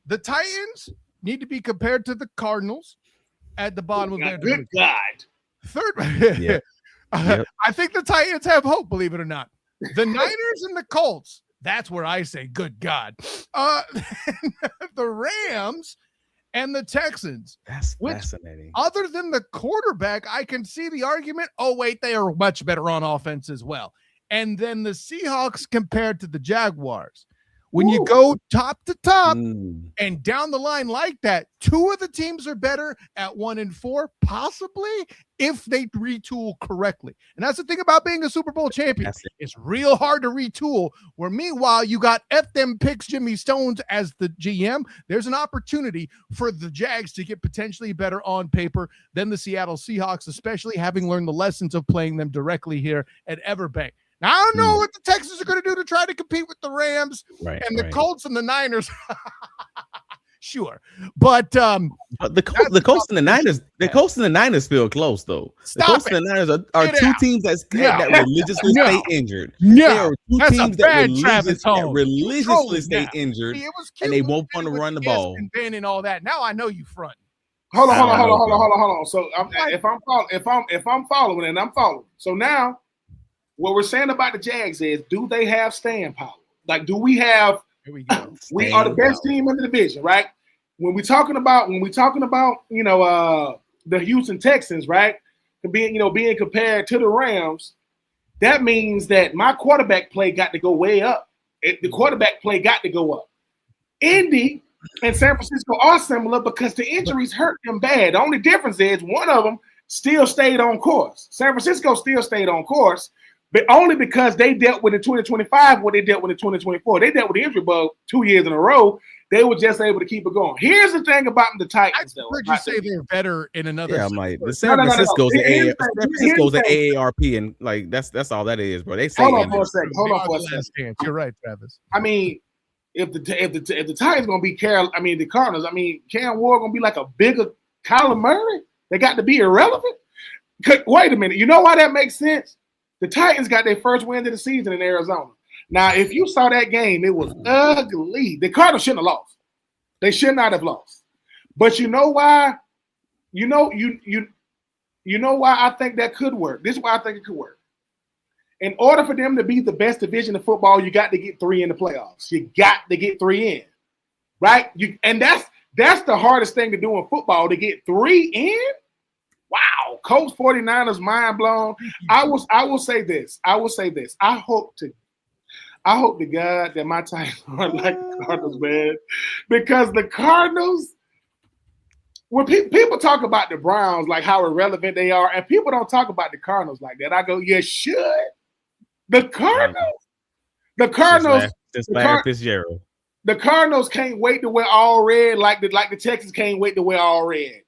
The Titans need to be compared to the Cardinals at the bottom of their division. Good God. Third, I think the Titans have hope, believe it or not. The Niners and the Colts, that's where I say, good God. The Rams and the Texans. That's fascinating. Other than the quarterback, I can see the argument, oh, wait, they are much better on offense as well. And then the Seahawks compared to the Jaguars. When you go top to top and down the line like that, 2 of the teams are better at 1-4, possibly if they retool correctly. And that's the thing about being a Super Bowl champion. It's real hard to retool, where meanwhile you got F them picks Jimmy Stones as the GM. There's an opportunity for the Jags to get potentially better on paper than the Seattle Seahawks, especially having learned the lessons of playing them directly here at Everbank. Now, I don't know what the Texans are going to do to try to compete with the Rams and the Colts and the Niners. Sure. But the Colts and the Niners feel close, though. The Colts and the Niners are 2 teams that religiously stay injured. They are 2 teams that religiously stay injured, and they won't want to run the ball. And all that. Now I know you front. Hold on. So if I'm following, and I'm following. So now, what we're saying about the Jags is, do they have staying power? Like, do we have? Here we go. We are the best team in the division, right? When we're talking about, the Houston Texans, right? Being compared to the Rams, that means that my quarterback play got to go way up. The quarterback play got to go up. Indy and San Francisco are similar because the injuries hurt them bad. The only difference is one of them still stayed on course. San Francisco still stayed on course. But only because they dealt with in 2025 what they dealt with in 2024. They dealt with the injury bug 2 years in a row. They were just able to keep it going. Here's the thing about the Titans, though. I heard you say they're better in another. Yeah, I'm like, the San Francisco's the AARP, and like that's all that is, bro. They say. Hold on for a second. You're right, Travis. I mean, if the Titans gonna be the Cardinals. Cam Ward gonna be like a bigger Kyler Murray. They got to be irrelevant. Wait a minute. You know why that makes sense? The Titans got their first win of the season in Arizona. Now, if you saw that game, it was ugly. The Cardinals shouldn't have lost. They should not have lost. But you know why? You know why I think that could work. This is why I think it could work. In order for them to be the best division of football, you got to get 3 in the playoffs. You got to get 3 in, right? And that's the hardest thing to do in football, to get 3 in. Wow, Colts 49ers, mind blown. I will say this. I hope to God that my Titans aren't like the Cardinals, man, because the Cardinals. When people talk about the Browns, like how irrelevant they are, and people don't talk about the Cardinals like that, I go, you should. The Cardinals. Fitzgerald. The Cardinals can't wait to wear all red, like the Texans can't wait to wear all red.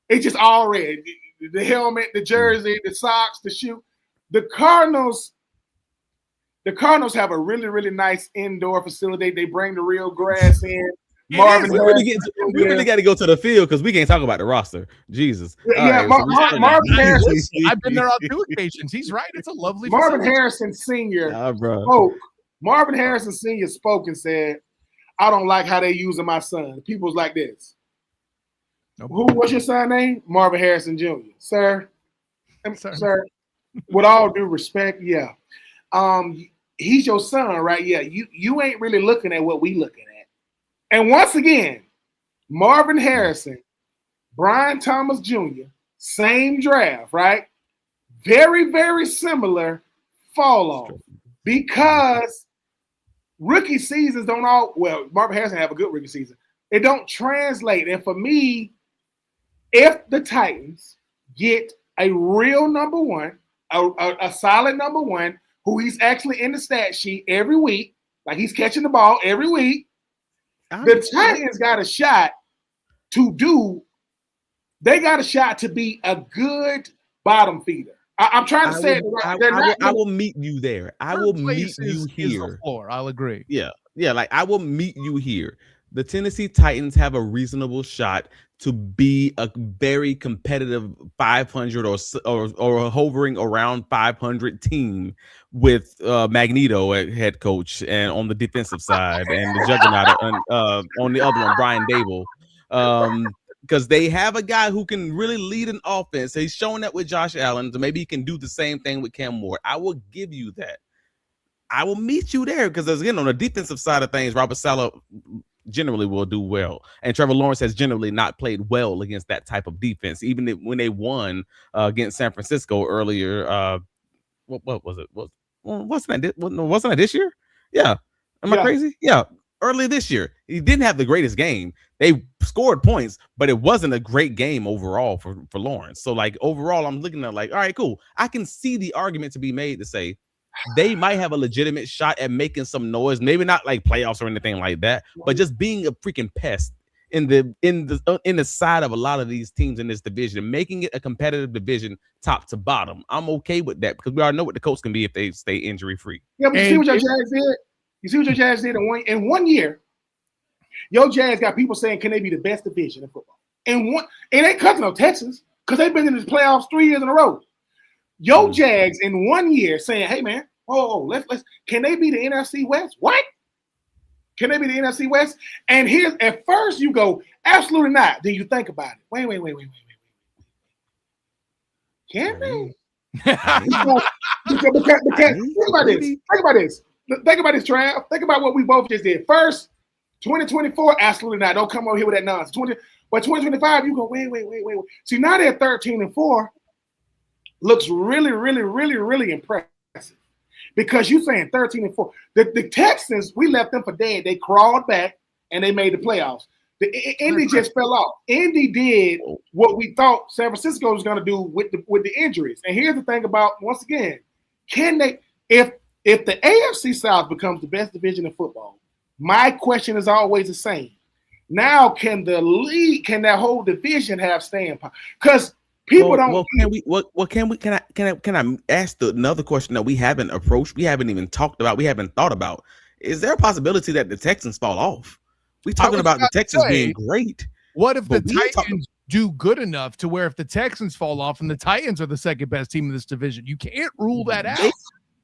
It's just all red. The helmet, the jersey, the socks, the shoe. The Cardinals have a really, really nice indoor facility. They bring the real grass in. Marvin, we really got to go to the field because we can't talk about the roster. Jesus. Yeah, Marvin Harrison. I've been there on 2 occasions. He's right. It's a lovely Marvin facility. Harrison Sr. Marvin Harrison Sr. spoke and said, I don't like how they using my son. People was like this. What's your son's name? Marvin Harrison Jr. Sir, with all due respect, yeah. He's your son, right? Yeah, you ain't really looking at what we looking at. And once again, Marvin Harrison, Brian Thomas Jr., same draft, right? Very, very similar fall off because rookie seasons don't Marvin Harrison have a good rookie season. It don't translate. And for me, if the Titans get a real number one, a solid number one, who he's actually in the stat sheet every week, like he's catching the ball every week, the Titans got a shot to be a good bottom feeder. I'm trying to say I will meet you there. I will meet you here. I'll agree. Yeah. Like I will meet you here. The Tennessee Titans have a reasonable shot to be a very competitive 500 or hovering around 500 team with Magneto at head coach and on the defensive side and the juggernaut on the other one, Brian Dable. Because they have a guy who can really lead an offense. He's shown that with Josh Allen, so maybe he can do the same thing with Cam Moore. I will give you that. I will meet you there because, again, on the defensive side of things, Robert Saleh generally will do well. And Trevor Lawrence has generally not played well against that type of defense. Even when they won against San Francisco earlier, what was it? Wasn't that this year? Yeah. Am I crazy? Yeah. Early this year, he didn't have the greatest game. They scored points, but it wasn't a great game overall for Lawrence. So, like, overall, I'm looking at like, all right, cool. I can see the argument to be made to say they might have a legitimate shot at making some noise. Maybe not like playoffs or anything like that, but just being a freaking pest in the side of a lot of these teams in this division, making it a competitive division top to bottom. I'm okay with that because we already know what the Colts can be if they stay injury free. Yeah, but you see what your Jags did? You see what your Jags did in one year? Your Jags got people saying, can they be the best division in football? It ain't cutting no Texans because they've been in the playoffs 3 years in a row. Your Jags in 1 year saying, hey, man, let's can they be the NFC West? What? Can they be the NFC West? And here's at first you go, absolutely not. Then you think about it. Wait. Can they? Because think about this. Think about this, Trav. Think about what we both just did. First, 2024, absolutely not. Don't come over here with that nonsense. But 2025, you go, wait. See, now they're 13-4. Looks really, really, really, really impressive. Because you're saying 13-4. The Texans, we left them for dead. They crawled back and they made the playoffs. Indy just fell off. Indy did what we thought San Francisco was going to do with the injuries. And here's the thing about, once again, can they, if the AFC South becomes the best division in football, my question is always the same. Now, can that whole division have staying power? Because people don't. Can I ask another question that we haven't approached? We haven't even talked about. We haven't thought about. Is there a possibility that the Texans fall off? We're talking about the Texans being great. What if the Titans do good enough to where if the Texans fall off and the Titans are the second best team in this division, you can't rule that out.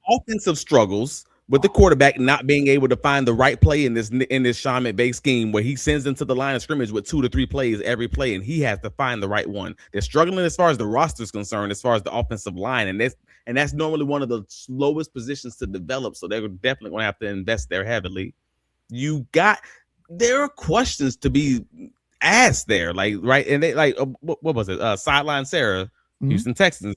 Offensive struggles, with the quarterback not being able to find the right play in this Sean McVay scheme, where he sends them to the line of scrimmage with 2 to 3 plays every play, and he has to find the right one. They're struggling as far as the roster is concerned, as far as the offensive line, and that's normally one of the slowest positions to develop. So they're definitely going to have to invest there heavily. There are questions to be asked there, like right, and they like what was it? Sideline Sarah, Houston Texans,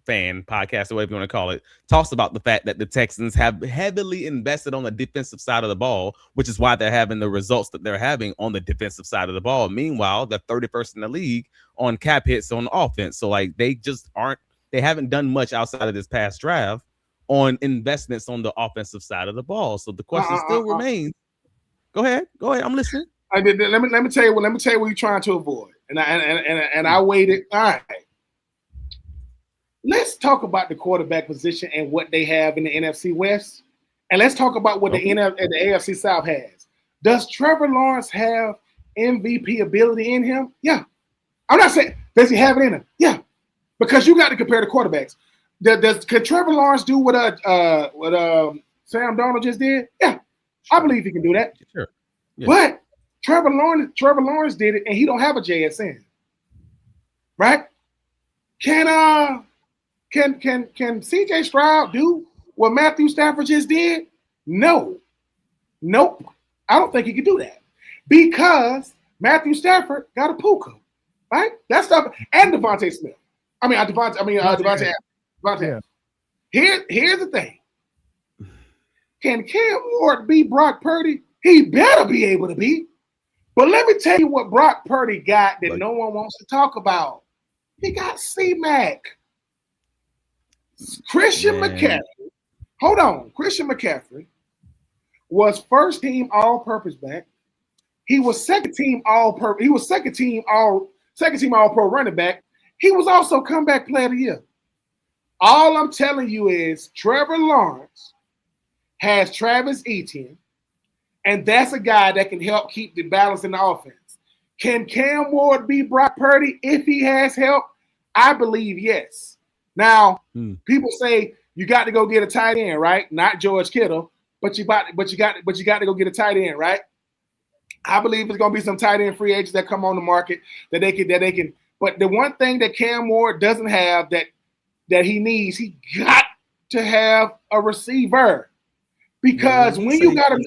fan podcast or whatever you want to call it, talks about the fact that the Texans have heavily invested on the defensive side of the ball, which is why they're having the results that they're having on the defensive side of the ball. Meanwhile, they're 31st in the league on cap hits on offense. So like they haven't done much outside of this past draft on investments on the offensive side of the ball. So the question still remains. Go ahead. I'm listening. Let me tell you what you're trying to avoid. And I waited. All right. Let's talk about the quarterback position and what they have in the NFC West. And let's talk about what the AFC South has. Does Trevor Lawrence have MVP ability in him? Yeah. I'm not saying, does he have it in him? Yeah. Because you got to compare the quarterbacks. Can Trevor Lawrence do what Sam Darnold just did? Yeah. I believe he can do that. Sure. Yeah. But Trevor Lawrence did it, and he don't have a JSN. Right? Can CJ Stroud do what Matthew Stafford just did? No. Nope. I don't think he can do that. Because Matthew Stafford got a Puka. Right? That's stuff. And Devontae Smith. Devontae. Yeah. Here's the thing. Can Cam Ward be Brock Purdy? He better be able to be. But let me tell you what Brock Purdy got that no one wants to talk about. He got C-Mac. Christian McCaffrey. Hold on. Christian McCaffrey was first team all-purpose back. He was second team all-purpose. He was second team all-pro running back. He was also comeback player of the year. All I'm telling you is Trevor Lawrence has Travis Etienne, and that's a guy that can help keep the balance in the offense. Can Cam Ward be Brock Purdy if he has help? I believe yes. Now, people say you got to go get a tight end, right? Not George Kittle, but you got to go get a tight end, right? I believe it's going to be some tight end free agents that come on the market that they can. But the one thing that Cam Ward doesn't have that he needs, he got to have a receiver. Because when you got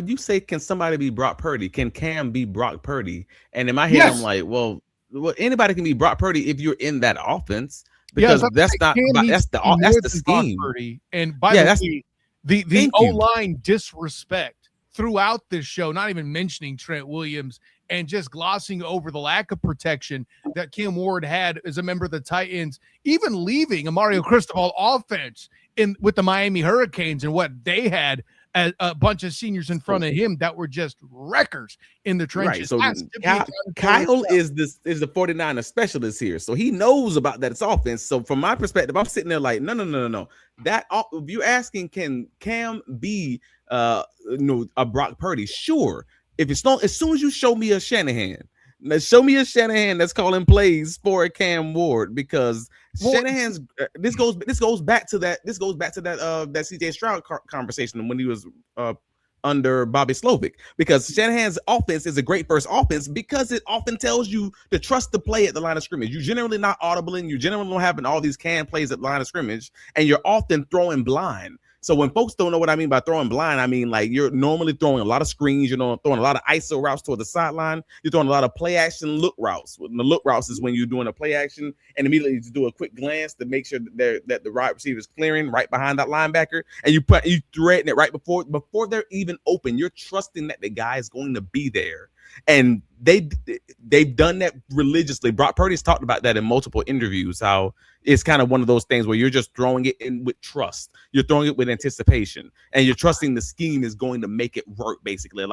you say, can somebody be Brock Purdy? Can Cam be Brock Purdy? And in my head, I'm like, well, anybody can be Brock Purdy if you're in that offense. Because that's the scheme. Purdy. And by the way, the O-line disrespect throughout this show, not even mentioning Trent Williams and just glossing over the lack of protection that Cam Ward had as a member of the Titans, even leaving a Mario Cristobal offense with the Miami Hurricanes and what they had a bunch of seniors in front of him that were just wreckers in the trenches. Right. So Kyle is the 49er specialist here. So he knows about that. It's offense. So from my perspective, I'm sitting there like, no. That if you're asking, can Cam be a Brock Purdy? Sure. If it's not, as soon as you show me a Shanahan that's calling plays for a Cam Ward, because Shanahan's this goes back to that CJ Stroud conversation when he was under Bobby Slovic, because Shanahan's offense is a great first offense because it often tells you to trust the play at the line of scrimmage. You're generally not audibling, you generally don't having all these canned plays at the line of scrimmage, and you're often throwing blind. So when folks don't know what I mean by throwing blind, I mean like you're normally throwing a lot of screens, throwing a lot of ISO routes toward the sideline. You're throwing a lot of play action look routes. The look routes is when you're doing a play action and immediately you do a quick glance to make sure that the right receiver is clearing right behind that linebacker, and you threading it right before they're even open. You're trusting that the guy is going to be there. And they've done that religiously. Brock Purdy's talked about that in multiple interviews, how it's kind of one of those things where you're just throwing it in with trust. You're throwing it with anticipation, and you're trusting the scheme is going to make it work, basically.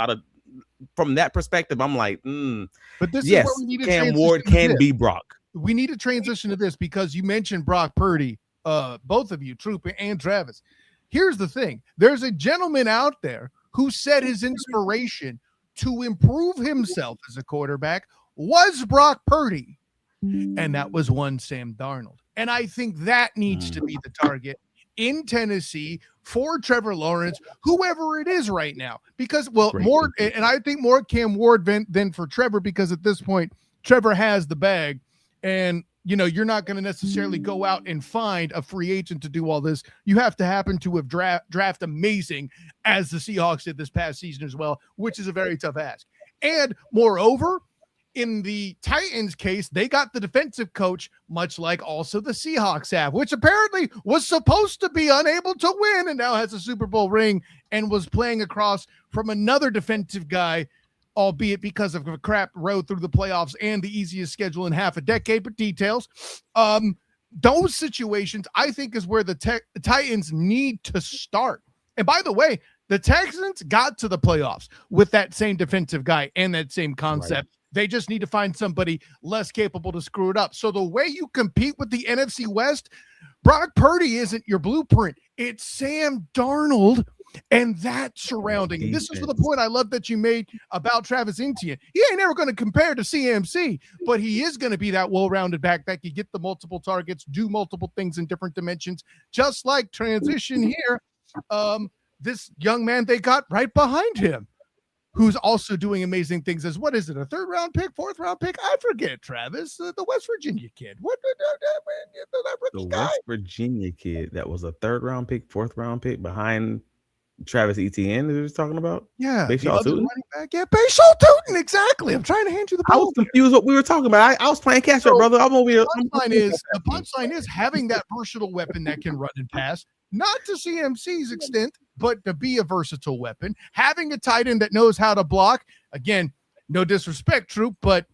From that perspective, I'm like, But this yes, is where we need to Cam Ward can be Brock. We need to transition to this because you mentioned Brock Purdy, both of you, Troupe and Travis. Here's the thing. There's a gentleman out there who said his inspiration to improve himself as a quarterback was Brock Purdy, and that was one Sam Darnold. And I think that needs to be the target in Tennessee for Trevor Lawrence, whoever it is right now, because and I think more Cam Ward than for Trevor, because at this point Trevor has the bag, and you're not going to necessarily go out and find a free agent to do all this. You have to happen to have draft amazing, as the Seahawks did this past season as well, which is a very tough ask. And moreover, in the Titans case, they got the defensive coach, much like also the Seahawks have, which apparently was supposed to be unable to win and now has a Super Bowl ring and was playing across from another defensive guy, albeit because of a crap road through the playoffs and the easiest schedule in half a decade, but details. Those situations, I think, is where the Titans need to start. And by the way, the Texans got to the playoffs with that same defensive guy and that same concept. Right. They just need to find somebody less capable to screw it up. So the way you compete with the NFC West, Brock Purdy isn't your blueprint. It's Sam Darnold and that surrounding. This is the point I love that you made about Travis Etienne. He ain't never going to compare to CMC, but he is going to be that well-rounded back that can get the multiple targets, do multiple things in different dimensions, just like transition here. This young man they got right behind him, who's also doing amazing things as, what is it, a 3rd round pick, 4th round pick? I forget, Travis, the West Virginia kid. What the West Virginia kid that was a 3rd round pick, 4th round pick behind Travis Etienne that he was talking about? Yeah. Bayshore Tootin? Yeah, Bayshore Tootin, exactly. I'm trying to hand you the ball. I was confused what we were talking about. I was playing catch up, brother. I'm over here. The punchline is having that versatile weapon that can run and pass, not to CMC's extent, but to be a versatile weapon. Having a tight end that knows how to block. Again, no disrespect, Troupe, but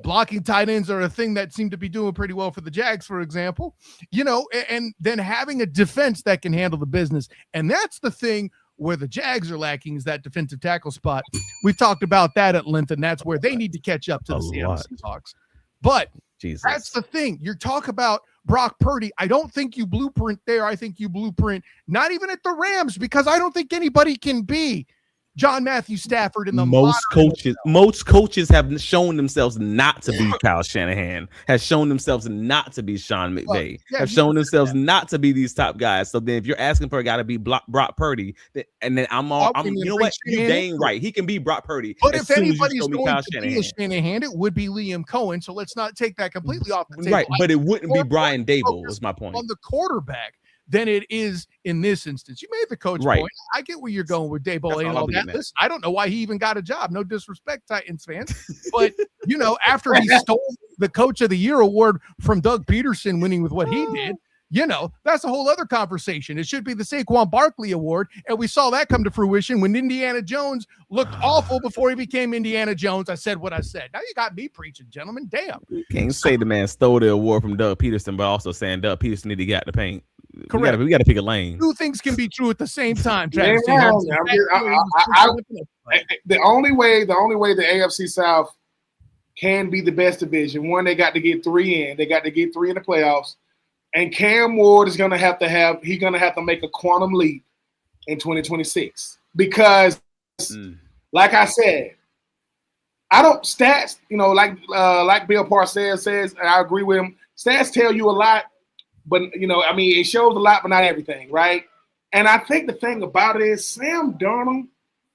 blocking tight ends are a thing that seem to be doing pretty well for the Jags, for example. And then having a defense that can handle the business. And that's the thing where the Jags are lacking, is that defensive tackle spot. We've talked about that at length, and that's where they need to catch up to the Seattle Seahawks. But that's the thing. You talk about Brock Purdy. I don't think you blueprint there. I think you blueprint not even at the Rams, because I don't think anybody can be John Matthew Stafford in the most coaches have shown themselves not to be Kyle Shanahan, has shown themselves not to be Sean McVay, have shown themselves not to be these top guys. So then if you're asking for a guy to be Brock Purdy, and then you know what? You dang right. He can be Brock Purdy. But if anybody's going to be a Shanahan, it would be Liam Cohen. So let's not take that completely off the table. Right, but it wouldn't be Brian Dable, is my point. On the quarterback than it is in this instance. You made the coach point. I get where you're going with Daboll and all that. Listen, I don't know why he even got a job. No disrespect, Titans fans. But, after he stole the Coach of the Year award from Doug Peterson, winning with what he did, that's a whole other conversation. It should be the Saquon Barkley Award. And we saw that come to fruition when Indiana Jones looked awful before he became Indiana Jones. I said what I said. Now you got me preaching, gentlemen. Damn. You can't say the man stole the award from Doug Peterson, but also saying Doug Peterson need to get out the paint. Correct. We got to pick a lane. Two things can be true at the same time. The only way the AFC South can be the best division, one, they got to get 3 in. They got to get 3 in the playoffs. And Cam Ward is going to have to make a quantum leap in 2026 because, like I said, I don't stats. Like Bill Parcells says, and I agree with him. Stats tell you a lot, but it shows a lot, but not everything, right? And I think the thing about it is Sam Darnold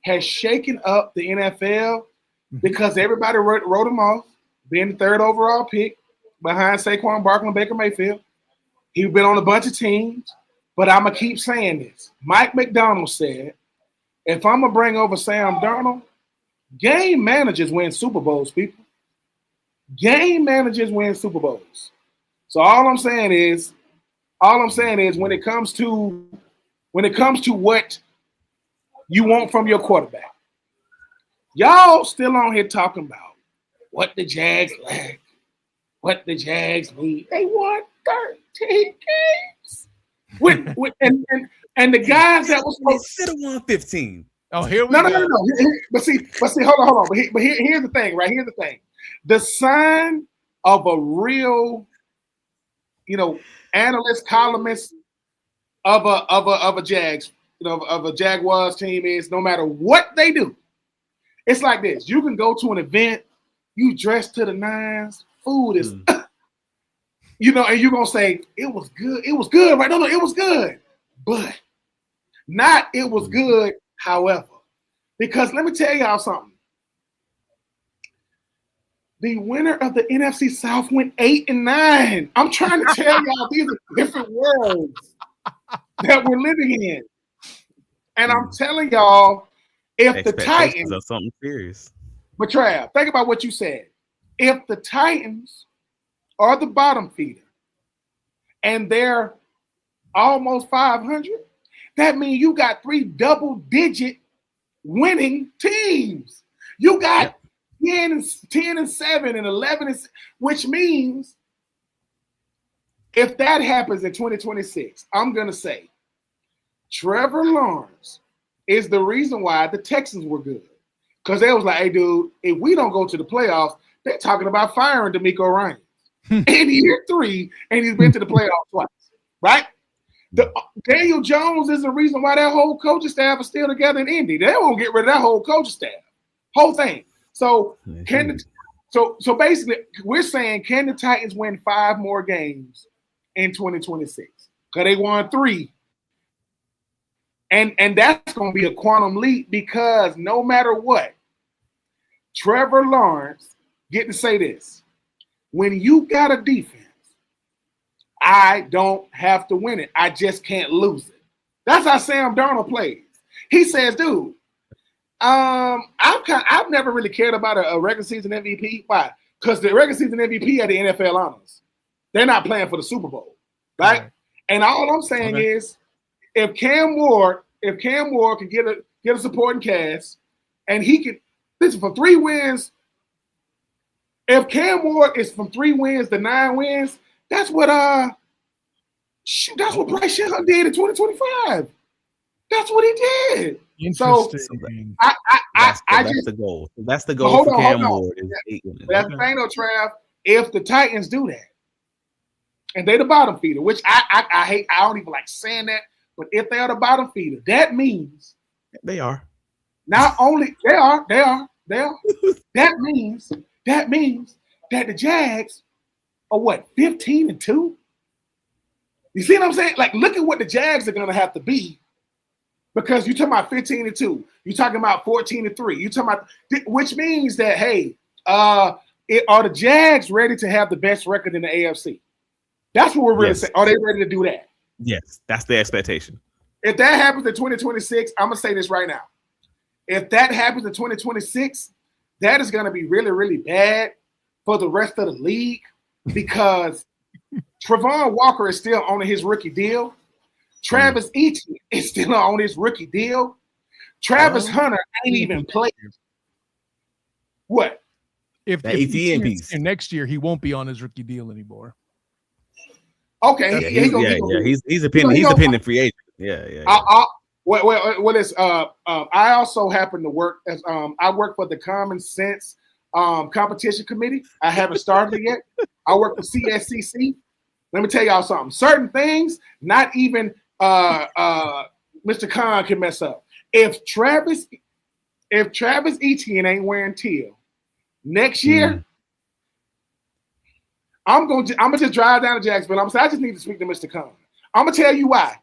has shaken up the NFL because everybody wrote him off, being the 3rd overall pick behind Saquon Barkley and Baker Mayfield. He's been on a bunch of teams, but I'm going to keep saying this. Mike McDonald said, if I'm going to bring over Sam Darnold, game managers win Super Bowls, people. Game managers win Super Bowls. So all I'm saying is when it comes to what you want from your quarterback, y'all still on here talking about what the Jags lack, what the Jags need. They won 13 games. And the guys that was should have won 15. Oh, here we go. No. But see, hold on. But here's the thing, right? Here's the thing. The sign of a real, analyst, columnist of a Jags, of a Jaguars team is no matter what they do, it's like this. You can go to an event, you dress to the nines, food is, and you're gonna say it was good, right? No, it was good. but not it was good, however. Because let me tell y'all something. The winner of the NFC South went 8-9. I'm trying to tell y'all these are different worlds that we're living in. And I'm telling y'all, if the Titans are something serious. But Trav, think about what you said. If the Titans are the bottom feeder and they're almost 500, that means you got 3 double-digit winning teams. You got 10-7 and 11, which means if that happens in 2026, I'm going to say Trevor Lawrence is the reason why the Texans were good. Because they was like, hey, dude, if we don't go to the playoffs, they're talking about firing DeMeco Ryans in year 3, and he's been to the playoffs twice, right? Daniel Jones is the reason why that whole coaching staff is still together in Indy. They won't get rid of that whole coaching staff, whole thing. So so basically, we're saying, can the Titans win 5 more games in 2026? Because they won 3. And that's going to be a quantum leap, because no matter what, Trevor Lawrence, get to say this, when you got a defense, I don't have to win it. I just can't lose it. That's how Sam Darnold plays. He says, dude, I've never really cared about a regular season MVP. Why? Because the regular season MVP are the NFL honors. They're not playing for the Super Bowl, right? And all I'm saying is, if Cam Ward can get a supporting cast, and he can listen for 3 wins. If Cam Ward is from 3 wins to 9 wins, that's what Bryce Young did in 2025. That's what he did. So that's the goal. That's the goal for Cam Ward. That's the thing, though, Trav. If the Titans do that, and they're the bottom feeder, which I hate, I don't even like saying that, but if they are the bottom feeder, that means they are. Not only they are. That means that the Jags are what, 15-2? You see what I'm saying? Like, look at what the Jags are gonna have to be, because you're talking about 15-2, you're talking about 14-3, you're talking about, which means that, hey, are the Jags ready to have the best record in the AFC? That's what we're really saying. Are they ready to do that? Yes, that's the expectation. If that happens in 2026, I'm gonna say this right now. If that happens in 2026, that is gonna be really, really bad for the rest of the league, because Travon Walker is still on his rookie deal. Travis Etienne is still on his rookie deal. Travis Hunter ain't even played. What? If Etienne piece next year, he won't be on his rookie deal anymore. Okay, he's a pending free agent. Yeah. I also happen to work as I work for the Common Sense Competition Committee. I haven't started it yet. I work for CSCC. Let me tell y'all something. Certain things, not even Mr. Khan can mess up. If Travis Etienne ain't wearing teal next year, I'm gonna just drive down to Jacksonville. I'm saying I just need to speak to Mr. Khan. I'm gonna tell you why.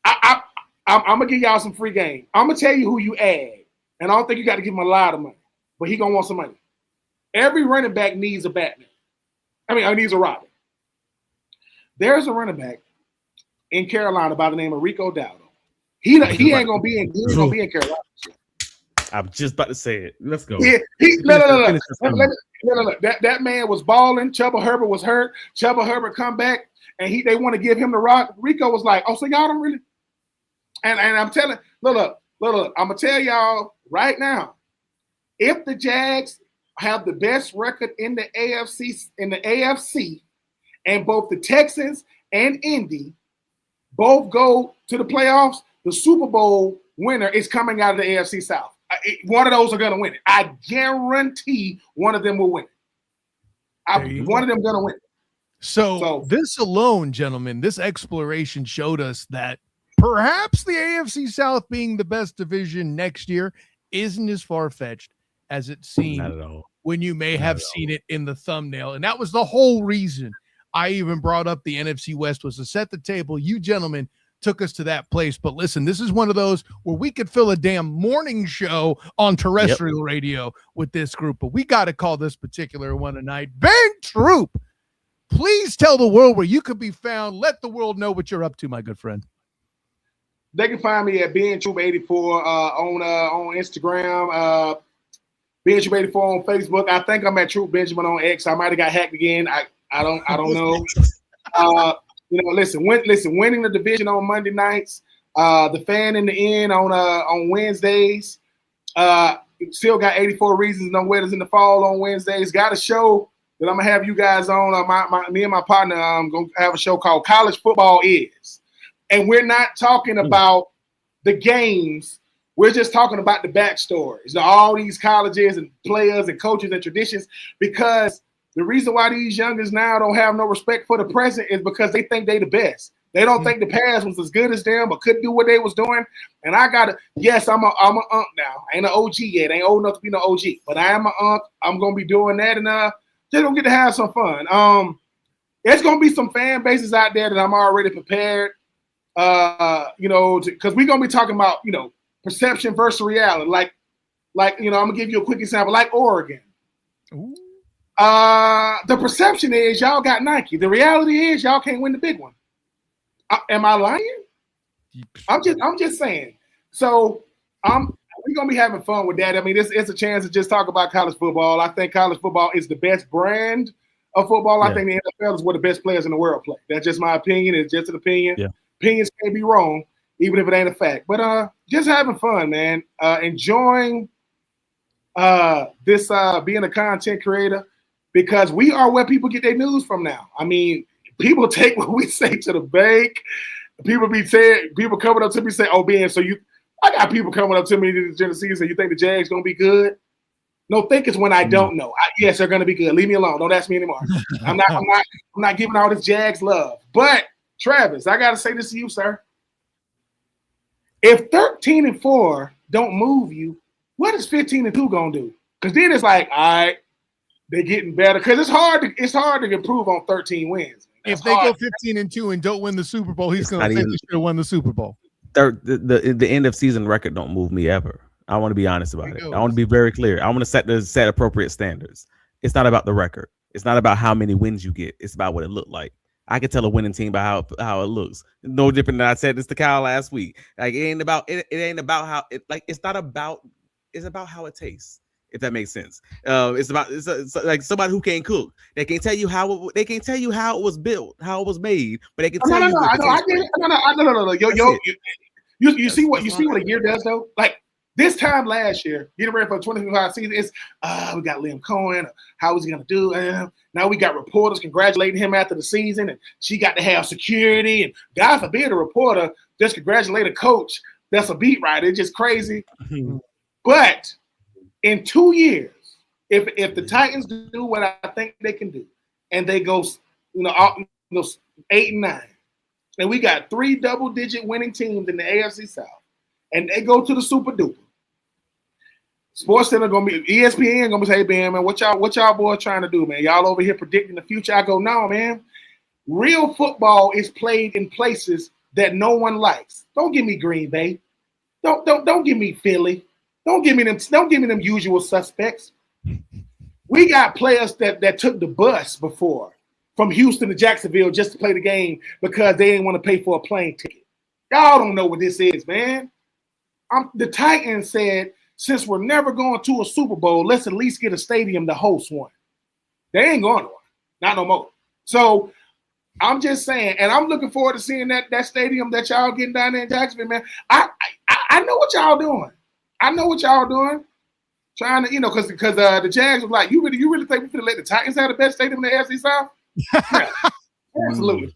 I'm gonna give y'all some free game. I'm gonna tell you who you add, and I don't think you got to give him a lot of money, but he gonna want some money. Every running back needs a Batman. Needs a Robin. There's a running back in Carolina by the name of Rico Dowdle. He ain't gonna be in Carolina. I'm just about to say it. Let's go. Yeah, that man was balling. Chuba Herbert was hurt. Chuba Herbert come back, and they want to give him the rock. Rico was like, "Oh, so y'all don't really?" And I'm telling, look, I'm gonna tell y'all right now, if the Jags have the best record in the AFC, and both the Texans and Indy both go to the playoffs, the Super Bowl winner is coming out of the AFC South. One of those are going to win it. I guarantee one of them will win it. One of them going to win it. So this alone, gentlemen, this exploration showed us that perhaps the AFC South being the best division next year isn't as far-fetched as it seemed when you may have seen it in the thumbnail. And that was the whole reason I even brought up the NFC West, was to set the table. You gentlemen took us to that place. But listen, this is one of those where we could fill a damn morning show on terrestrial radio with this group, but we got to call this particular one tonight. Bang Troupe, please tell the world where you could be found. Let the world know what you're up to, my good friend. They can find me at BenTroupe84 on Instagram, BenTroupe84 on Facebook. I think I'm at Troupe Benjamin on X. I might have got hacked again. I don't know. Listen, winning the division on Monday nights, the fan in the end on Wednesdays. Still got 84 Reasons No Wetters in the Fall on Wednesdays. Got a show that I'm gonna have you guys on. Me and my partner gonna have a show called College Football Is. And we're not talking about the games. We're just talking about the backstories, all these colleges and players and coaches and traditions, because the reason why these youngers now don't have no respect for the present is because they think they the best. They don't think the past was as good as them or couldn't do what they was doing. And I'm an unk now. I ain't an OG yet. I ain't old enough to be no OG, but I am an unk. I'm going to be doing that, and just going to get to have some fun. There's going to be some fan bases out there that I'm already prepared. Because we're gonna be talking about, perception versus reality. Like, I'm gonna give you a quick example, like Oregon. Ooh. The perception is y'all got Nike. The reality is y'all can't win the big one. Am I lying? I'm just saying. So we're gonna be having fun with that. I mean, it's a chance to just talk about college football. I think college football is the best brand of football. I think the NFL is where the best players in the world play. That's just my opinion. It's just an opinion. Yeah. Opinions can't be wrong, even if it ain't a fact. But just having fun, man. Enjoying this being a content creator, because we are where people get their news from now. I mean, people take what we say to the bank. People coming up to me say, "Oh, Ben, I got people coming up to me during the season. You think the Jags gonna be good?" No, think it's when I don't know. Yes, they're gonna be good. Leave me alone. Don't ask me anymore. I'm not giving all this Jags love, but. Travis, I got to say this to you, sir. If 13-4 don't move you, what is 15-2 going to do? Because then it's like, all right, they're getting better. Because it's hard to improve on 13 wins. If they go 15-2 and don't win the Super Bowl, he's going to think they should have won the Super Bowl. The end of season record don't move me ever. I want to be honest about it. I want to be very clear. I want to set appropriate standards. It's not about the record. It's not about how many wins you get. It's about what it looked like. I can tell a winning team by how it looks. No different than I said this to Kyle last week. Like, it ain't about how it, like, it's about how it tastes. If that makes sense. It's like somebody who can't cook. They can't tell you how it was built, how it was made, but they can tell you. No. You see what a year does though? Like this time last year, getting ready for the 2025 season, it's we got Liam Cohen. How is he gonna do? Now we got reporters congratulating him after the season, and she got to have security. And God forbid a reporter just congratulate a coach that's a beat writer. It's just crazy. But in 2 years, if the Titans do what I think they can do, and they go, 8-9, and we got 3 double-digit winning teams in the AFC South, and they go to the Super Duper. SportsCenter gonna be ESPN gonna say, "Hey, Ben, man, what y'all boys trying to do, man? Y'all over here predicting the future?" I go, "No, man. Real football is played in places that no one likes. Don't give me Green Bay. Don't give me Philly. Don't give me them usual suspects. We got players that took the bus before from Houston to Jacksonville just to play the game because they didn't want to pay for a plane ticket. Y'all don't know what this is, man. The Titans said, since we're never going to a Super Bowl, let's at least get a stadium to host one. They ain't going to one. Not no more. So I'm just saying, and I'm looking forward to seeing that stadium that y'all getting down there in Jacksonville, man. I know what y'all doing. I know what y'all doing. Trying to, because the Jags was like, you really think we could let the Titans have the best stadium in the AFC South? Yeah, absolutely.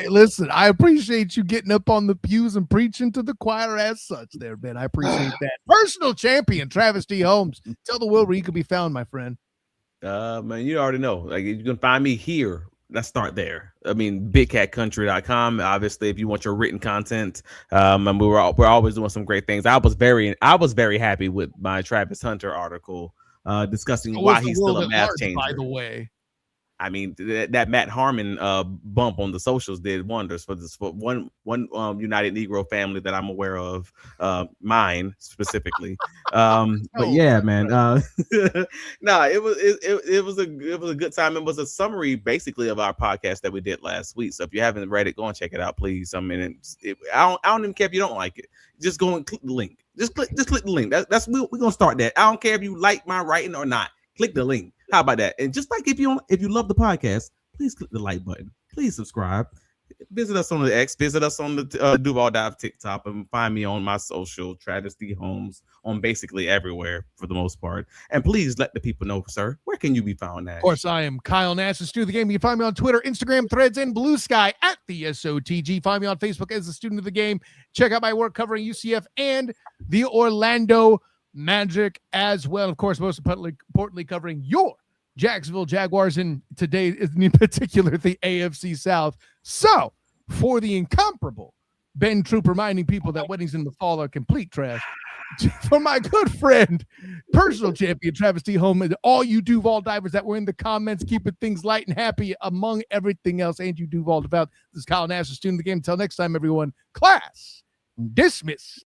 Listen, I appreciate you getting up on the pews and preaching to the choir as such there, Ben. I appreciate that. Personal champion, Travis D. Holmes. Tell the world where you can be found, my friend. Man, you already know. Like, you can find me here. Let's start there. I mean, bigcatcountry.com. Obviously, if you want your written content, and we're always doing some great things. I was very happy with my Travis Hunter article discussing why he's still a math changer. By the way, I mean, that Matt Harmon bump on the socials did wonders for one United Negro family that I'm aware of, mine specifically. But yeah, man, no, it was a good time. It was a summary basically of our podcast that we did last week. So if you haven't read it, go and check it out, please. I mean, I don't even care if you don't like it. Just go and click the link. Just click the link. We're gonna start that. I don't care if you like my writing or not. Click the link. How about that? And just like if you love the podcast, please click the like button. Please subscribe. Visit us on the X. Visit us on the Duval Dive TikTok, and find me on my social, Travis D. Holmes, on basically everywhere for the most part. And please let the people know, sir, where can you be found at? Of course, I am Kyle Nash, the student of the game. You can find me on Twitter, Instagram, Threads, and Blue Sky at the SOTG. Find me on Facebook as the student of the game. Check out my work covering UCF and the Orlando Magic as well. Of course, most importantly, covering your Jacksonville Jaguars, and today in particular the AFC South. So, for the incomparable Ben Troupe reminding people that weddings in the fall are complete trash, for my good friend, personal champion Travis T. Holmes, and all you Duval divers that were in the comments, keeping things light and happy among everything else, and you Duval Devout. This is Kyle Nash, the student of the game. Until next time, everyone, class dismissed.